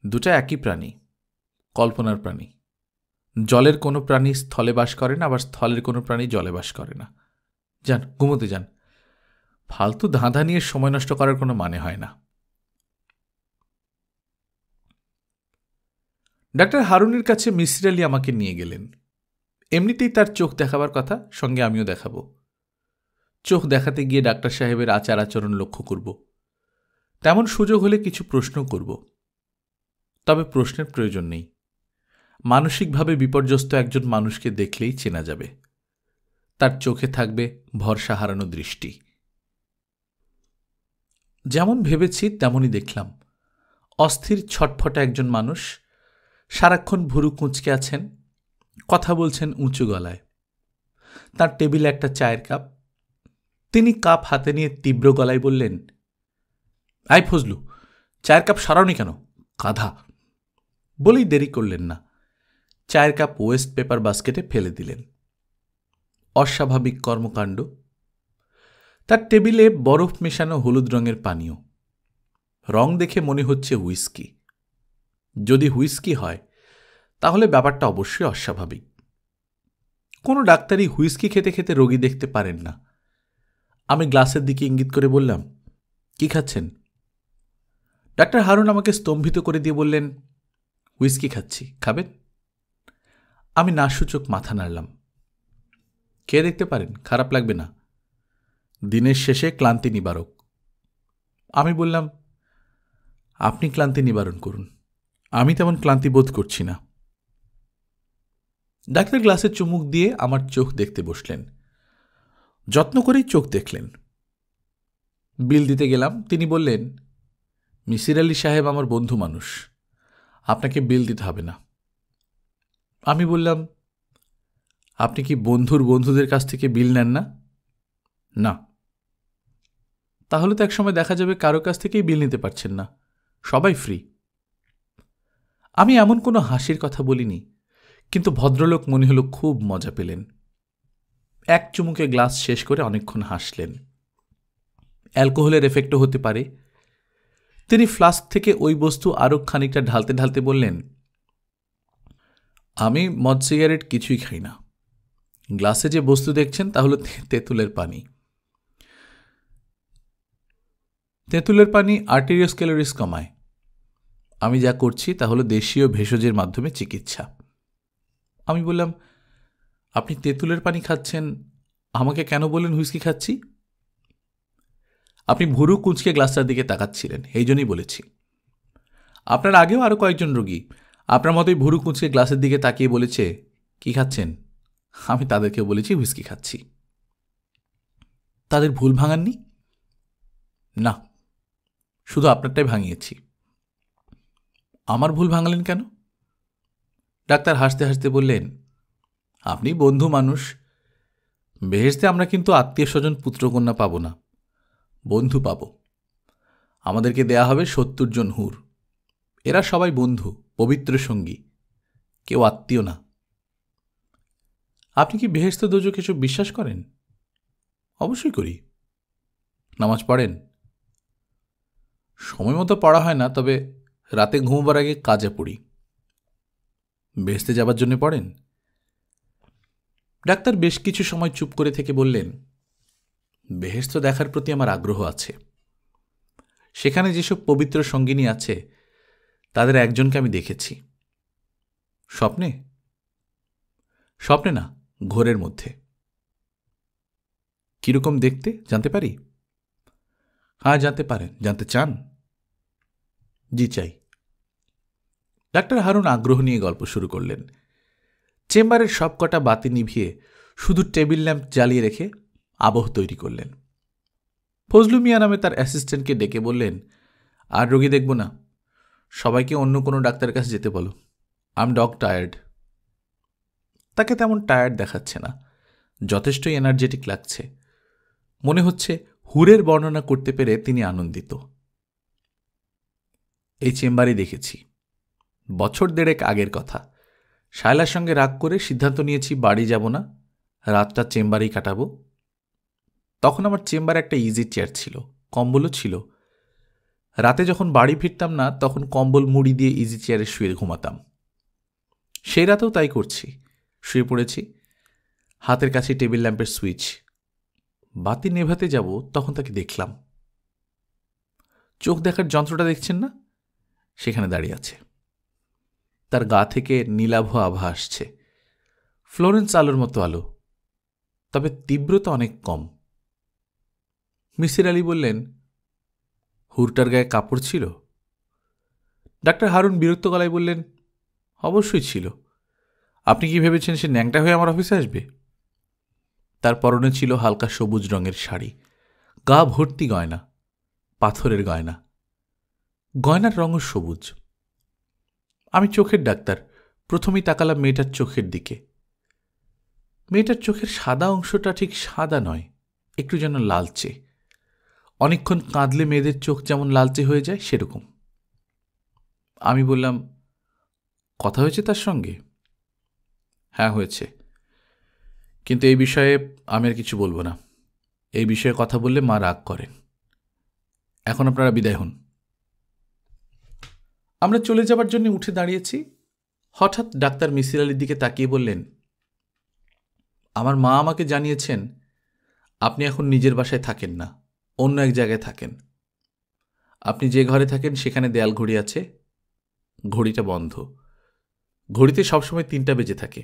S1: দুটা একই প্রাণী, কল্পনার প্রাণী। জলের কোনো প্রাণী স্থলে বাস করে না, আবার স্থলের কোনো প্রাণী জলে বাস করে না। যান ঘুমোতে যান, ফালতু ধাঁধা নিয়ে সময় নষ্ট করার কোনো মানে হয় না। ডাক্তার হারুনের কাছে মিসির আলি আমাকে নিয়ে গেলেন। এমনিতেই তার চোখ দেখাবার কথা, সঙ্গে আমিও দেখাবো। চোখ দেখাতে গিয়ে ডাক্তার সাহেবের আচার আচরণ লক্ষ্য করব। তেমন সুযোগ হলে কিছু প্রশ্ন করব। তবে প্রশ্নের প্রয়োজন নেই। মানসিকভাবে বিপর্যস্ত একজন মানুষকে দেখলেই চেনা যাবে। তার চোখে থাকবে ভরসা হারানো দৃষ্টি। যেমন ভেবেছি তেমনই দেখলাম। অস্থির ছটফটা একজন মানুষ, সারাক্ষণ ভুরু কুঁচকে আছেন, কথা বলছেন উঁচু গলায়। তার টেবিলে একটা চায়ের কাপ। তিনি কাপ হাতে নিয়ে তীব্র গলায় বললেন, আই ফজলু, চায়ের কাপ সরাওনি কেন, গাধা! বলেই দেরি করলেন না, চায়ের কাপ ওয়েস্ট পেপার বাস্কেটে ফেলে দিলেন। অস্বাভাবিক কর্মকাণ্ড। তার টেবিলে বরফ মেশানো হলুদ রঙের পানীয়। রং দেখে মনে হচ্ছে হুইস্কি। যদি হুইস্কি হয় তাহলে ব্যাপারটা অবশ্যই অস্বাভাবিক। কোনো ডাক্তারই হুইস্কি খেতে খেতে রোগী দেখতে পারেন না। আমি গ্লাসের দিকে ইঙ্গিত করে বললাম, কি খাচ্ছেন? ডাক্তার হারুন আমাকে স্তম্ভিত করে দিয়ে বললেন, হুইস্কি খাচ্ছি, খাবেন? আমি নাসূচক মাথা নাড়লাম। খেয়ে দেখতে পারেন, খারাপ লাগবে না। দিনের শেষে ক্লান্তি নিবারক। আমি বললাম, আপনি ক্লান্তি নিবারণ করুন, আমি তেমন ক্লান্তি বোধ করছি না। ডাক্তার গ্লাসে চুমুক দিয়ে আমার চোখ দেখতে বসলেন। যত্ন করেই চোখ দেখলেন। বিল দিতে গেলাম, তিনি বললেন, মিসির আলি সাহেব আমার বন্ধু মানুষ, আপনাকে বিল দিতে হবে না। আমি বললাম, আপনি কি বন্ধুর বন্ধুদের কাছ থেকে বিল নেন না? না। তাহলে তো একসময় দেখা যাবে কারো কাছ থেকেই বিল নিতে পারছেন না, সবাই ফ্রি। আমি এমন কোনো হাসির কথা বলিনি, কিন্তু ভদ্রলোক মনে হলো খুব মজা পেলেন। এক চুমুকে গ্লাস শেষ করে অনেকক্ষণ হাসলেন। অ্যালকোহলের এফেক্টও হতে পারে। তিনি ফ্লাস্ক থেকে ওই বস্তু আরও খানিকটা ঢালতে ঢালতে বললেন, আমি মদ সিগারেট কিছুই খাই না। গ্লাসে যে বস্তু দেখছেন তা হলো তেঁতুলের পানি। তেঁতুলের পানি আর্টেরিওস্ক্লেরোসিস কমায়। আমি যা করছি তা হলো দেশীয় ভেষজের মাধ্যমে চিকিৎসা। আমি বললাম, আপনি তেঁতুলের পানি খাচ্ছেন, আমাকে কেন বললেন হুইস্কি খাচ্ছি? আপনি ভুরু কুঁচকে গ্লাসটার দিকে তাকাচ্ছিলেন, এই জন্যই বলেছি। আপনার আগেও আরও কয়েকজন রোগী আপনার মতোই ভুরু কুঁচকে গ্লাসের দিকে তাকিয়ে বলেছে, কি খাচ্ছেন? আমি তাদেরকেও বলেছি হুইস্কি খাচ্ছি। তাদের ভুল ভাঙাননি? না, শুধু আপনারটাই ভাঙিয়েছি। আমার ভুল ভাঙলেন কেন? ডাক্তার হাসতে হাসতে বললেন, আপনি বন্ধু মানুষ। বেহেশতে আমরা কিন্তু আত্মীয় স্বজন পুত্রকন্যা পাব না, বন্ধু পাব। আমাদেরকে দেয়া হবে ৭০ জন হুর। এরা সবাই বন্ধু, পবিত্র সঙ্গী, কেউ আত্মীয় না। আপনি কি বেহেশত দোজখ এসব বিশ্বাস করেন? অবশ্যই করি। নামাজ পড়েন? সময় মতো পড়া হয় না, তবে রাতে ঘুমোবার আগে কাজে পড়ি। বেহেশতে যাবার জন্য পড়েন? ডাক্তার বেশ কিছু সময় চুপ করে থেকে বললেন, বেহেশত দেখার প্রতি আমার আগ্রহ আছে। সেখানে যেসব পবিত্র সঙ্গিনী আছে তাদের একজনকে আমি দেখেছি। স্বপ্নে? স্বপ্নে না, ঘোরের মধ্যে। কিরকম দেখতে জানতে পারি? হ্যাঁ, জানতে পারেন। জানতে চান? জি চাই। ডাক্তার হারুন আগ্রহ নিয়ে গল্প শুরু করলেন। চেম্বারের সবকটা বাতি নিভিয়ে শুধু টেবিল ল্যাম্প জ্বালিয়ে রেখে আবহ তৈরি করলেন। ফজলু মিয়া নামে তার অ্যাসিস্ট্যান্টকে ডেকে বললেন, আর রোগী দেখব না, সবাইকে অন্য কোনো ডাক্তারের কাছে যেতে বলো। I am dog tired. তাকে তেমন টায়ার্ড দেখাচ্ছে না, যথেষ্টই এনার্জেটিক লাগছে। মনে হচ্ছে হুরের বর্ণনা করতে পেরে তিনি আনন্দিত। এই চেম্বারই দেখেছি, বছর দেড়েক আগের কথা। শায়লার সঙ্গে রাগ করে সিদ্ধান্ত নিয়েছি বাড়ি যাব না, রাতটা চেম্বারেই কাটাবো। তখন আমার চেম্বারে একটা ইজি চেয়ার ছিল, কম্বলও ছিল। রাতে যখন বাড়ি ফিরতাম না তখন কম্বল মুড়ি দিয়ে ইজি চেয়ারে শুয়ে ঘুমাতাম। সেই রাতেও তাই করছি, শুয়ে পড়েছি, হাতের কাছে টেবিল ল্যাম্পের সুইচ। বাতি নেভাতে যাব তখন তাকে দেখলাম। চোখ দেখার যন্ত্রটা দেখছেন না, সেখানে দাঁড়িয়ে আছে। তার গা থেকে নীলাভ আভা আসছে, ফ্লোরেন্স আলোর মতো আলো, তবে তীব্রতা অনেক কম। মিসির আলি বললেন, হুরটার গায়ে কাপড় ছিল? ডাক্তার হারুন বিরক্ত গলায় বললেন, অবশ্যই ছিল। আপনি কি ভেবেছেন সে ন্যাংটা হয়ে আমার অফিসে আসবে? তার পরনে ছিল হালকা সবুজ রঙের শাড়ি, গা ভর্তি গয়না, পাথরের গয়না। গয়নার রঙও সবুজ। আমি চোখের ডাক্তার, প্রথমেই তাকালাম মেয়েটার চোখের দিকে। মেয়েটার চোখের সাদা অংশটা ঠিক সাদা নয়, একটু যেন লালচে। অনেকক্ষণ কাঁদলে মেয়েদের চোখ যেমন লালচে হয়ে যায় সেরকম। আমি বললাম, কথা হয়েছে তার সঙ্গে? হ্যাঁ, হয়েছে, কিন্তু এই বিষয়ে আমি আর কিছু বলবো না। এই বিষয়ে কথা বললে মা রাগ করেন। এখন আপনারা বিদায় হন। আমরা চলে যাবার জন্য উঠে দাঁড়িয়েছি। হঠাৎ ডাক্তার মিসির আলির দিকে তাকিয়ে বললেন, আমার মা আমাকে জানিয়েছেন আপনি এখন নিজের বাসায় থাকেন না, অন্য এক জায়গায় থাকেন। আপনি যে ঘরে থাকেন সেখানে দেয়াল ঘড়ি আছে, ঘড়িটা বন্ধ, ঘড়িতে সবসময় 3টা বেজে থাকে।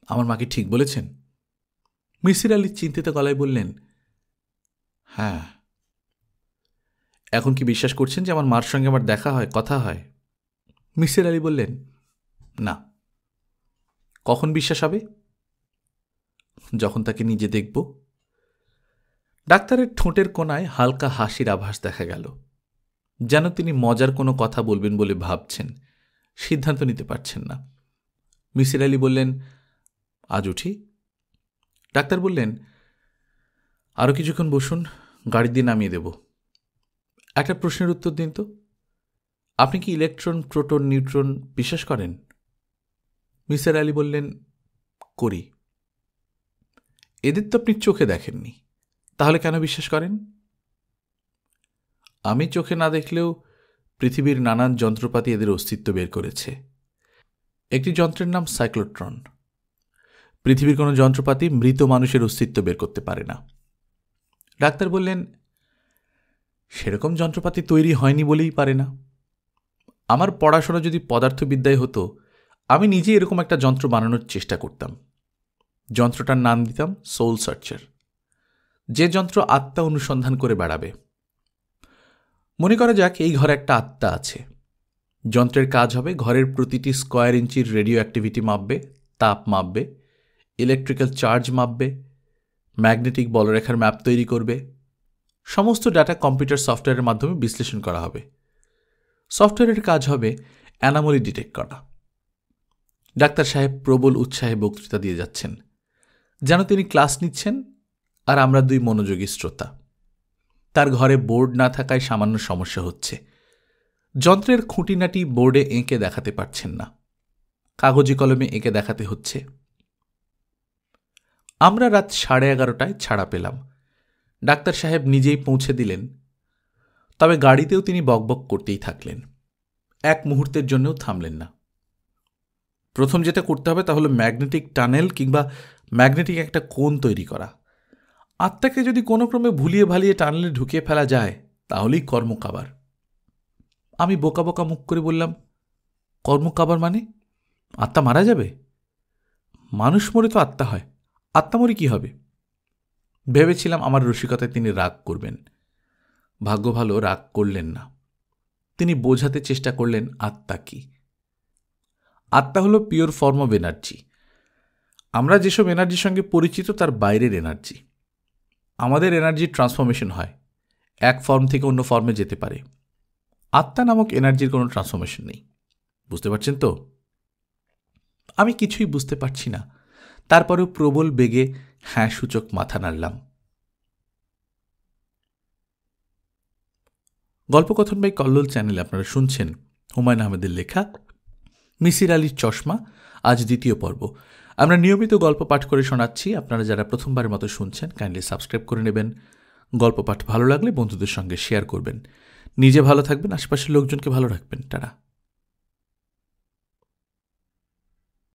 S1: আমার মাকে ঠিক বলেছেন? মিসির আলি চিন্তিত গলায় বললেন, হ্যাঁ। এখন কি বিশ্বাস করছেন যে আমার মার সঙ্গে আমার দেখা হয়, কথা হয়? মিসির আলি বললেন, না। কখন বিশ্বাস হবে? যখন তাকে নিজে দেখব। ডাক্তারের ঠোঁটের কোণায় হালকা হাসির আভাস দেখা গেল, যেন তিনি মজার কোনো কথা বলবেন বলে ভাবছেন, সিদ্ধান্ত নিতে পারছেন না। মিসির আলি বললেন, আজ উঠি? ডাক্তার বললেন, আরও কিছুক্ষণ বসুন, গাড়ি দিয়ে নামিয়ে দেব। একটা প্রশ্নের উত্তর দিন তো, আপনি কি ইলেকট্রন, প্রোটন, নিউট্রন বিশ্বাস করেন? মিসির আলি বললেন, করি। এদের তো আপনি চোখে দেখেননি, তাহলে কেন বিশ্বাস করেন? আমি চোখে না দেখলেও পৃথিবীর নানান যন্ত্রপাতি এদের অস্তিত্ব বের করেছে। একটি যন্ত্রের নাম সাইক্লোট্রন। পৃথিবীর কোনো যন্ত্রপাতি মৃত মানুষের অস্তিত্ব বের করতে পারে না। ডাক্তার বললেন, সেরকম যন্ত্রপাতি তৈরি হয়নি বলেই পারে না। আমার পড়াশোনা যদি পদার্থবিদ্যায় হতো, আমি নিজে এরকম একটা যন্ত্র বানানোর চেষ্টা করতাম। যন্ত্রটার নাম দিতাম সোল সার্চার, যে যন্ত্র আত্মা অনুসন্ধান করে বেড়াবে। মনে করা যাক এই ঘরে একটা আত্মা আছে। যন্ত্রের কাজ হবে ঘরের প্রতিটি স্কয়ার ইঞ্চির রেডিও অ্যাক্টিভিটি মাপবে, তাপ মাপবে, ইলেকট্রিক্যাল চার্জ মাপবে, ম্যাগনেটিক বলরেখার ম্যাপ তৈরি করবে। সমস্ত ডাটা কম্পিউটার সফটওয়্যারের মাধ্যমে বিশ্লেষণ করা হবে। সফটওয়্যারের কাজ হবে অ্যানোমালি ডিটেক্ট করা। ডাক্তার সাহেব প্রবল উৎসাহে বক্তৃতা দিয়ে যাচ্ছেন, যেন তিনি ক্লাস নিচ্ছেন আর আমরা দুই মনোযোগী শ্রোতা। তার ঘরে বোর্ড না থাকায় সামান্য সমস্যা হচ্ছে। যন্ত্রের খুঁটিনাটি বোর্ডে এঁকে দেখাতে পারছেন না, কাগজে কলমে এঁকে দেখাতে হচ্ছে। আমরা রাত 11:30টায় ছাড়া পেলাম। ডাক্তার সাহেব নিজেই পৌঁছে দিলেন, তবে গাড়িতেও তিনি বকবক করতেই থাকলেন, এক মুহূর্তের জন্যও থামলেন না। প্রথম যেটা করতে হবে তা হলো ম্যাগনেটিক টানেল কিংবা ম্যাগনেটিক একটা কোণ তৈরি করা। আত্মাকে যদি কোনো ক্রমে ভুলিয়ে ভালিয়ে টানেলে ঢুকিয়ে ফেলা যায়, তাহলেই কর্মকাবার। আমি বোকা বোকা মুখ করে বললাম, কর্মকাবার মানে? আত্মা মারা যাবে? মানুষ মরে তো আত্মা হয়, আত্মা মরে কি হবে? ভেবেছিলাম আমার রসিকতায় তিনি রাগ করবেন। ভাগ্য ভালো রাগ করলেন না। তিনি বোঝাতে চেষ্টা করলেন আত্মা কি। আত্মা হলো পিওর ফর্ম অব এনার্জি। আমরা যেসব এনার্জির সঙ্গে পরিচিত তার বাইরের এনার্জি। আমাদের এনার্জির ট্রান্সফরমেশন হয়, এক ফর্ম থেকে অন্য ফর্মে যেতে পারে। আত্মা নামক এনার্জির কোনো ট্রান্সফরমেশন নেই। বুঝতে পারছেন তো? আমি কিছুই বুঝতে পারছি না, তারপরেও প্রবল বেগে হ্যাঁ সূচক মাথা নাড়লাম। গল্পকথন বাই কল্লোল চ্যানেলে আপনারা শুনছেন হুমায়ুন আহমেদের লেখা মিসির আলির চশমা, আজ 2য় পর্ব। আমরা নিয়মিত গল্প পাঠ করে শোনাচ্ছি। আপনারা যারা প্রথমবারের মতো শুনছেন, কাইন্ডলি সাবস্ক্রাইব করে নেবেন। গল্প পাঠ ভালো লাগলে বন্ধুদের সঙ্গে শেয়ার করবেন। নিজে ভালো থাকবেন, আশপাশের লোকজনকে ভালো রাখবেন। টাটা।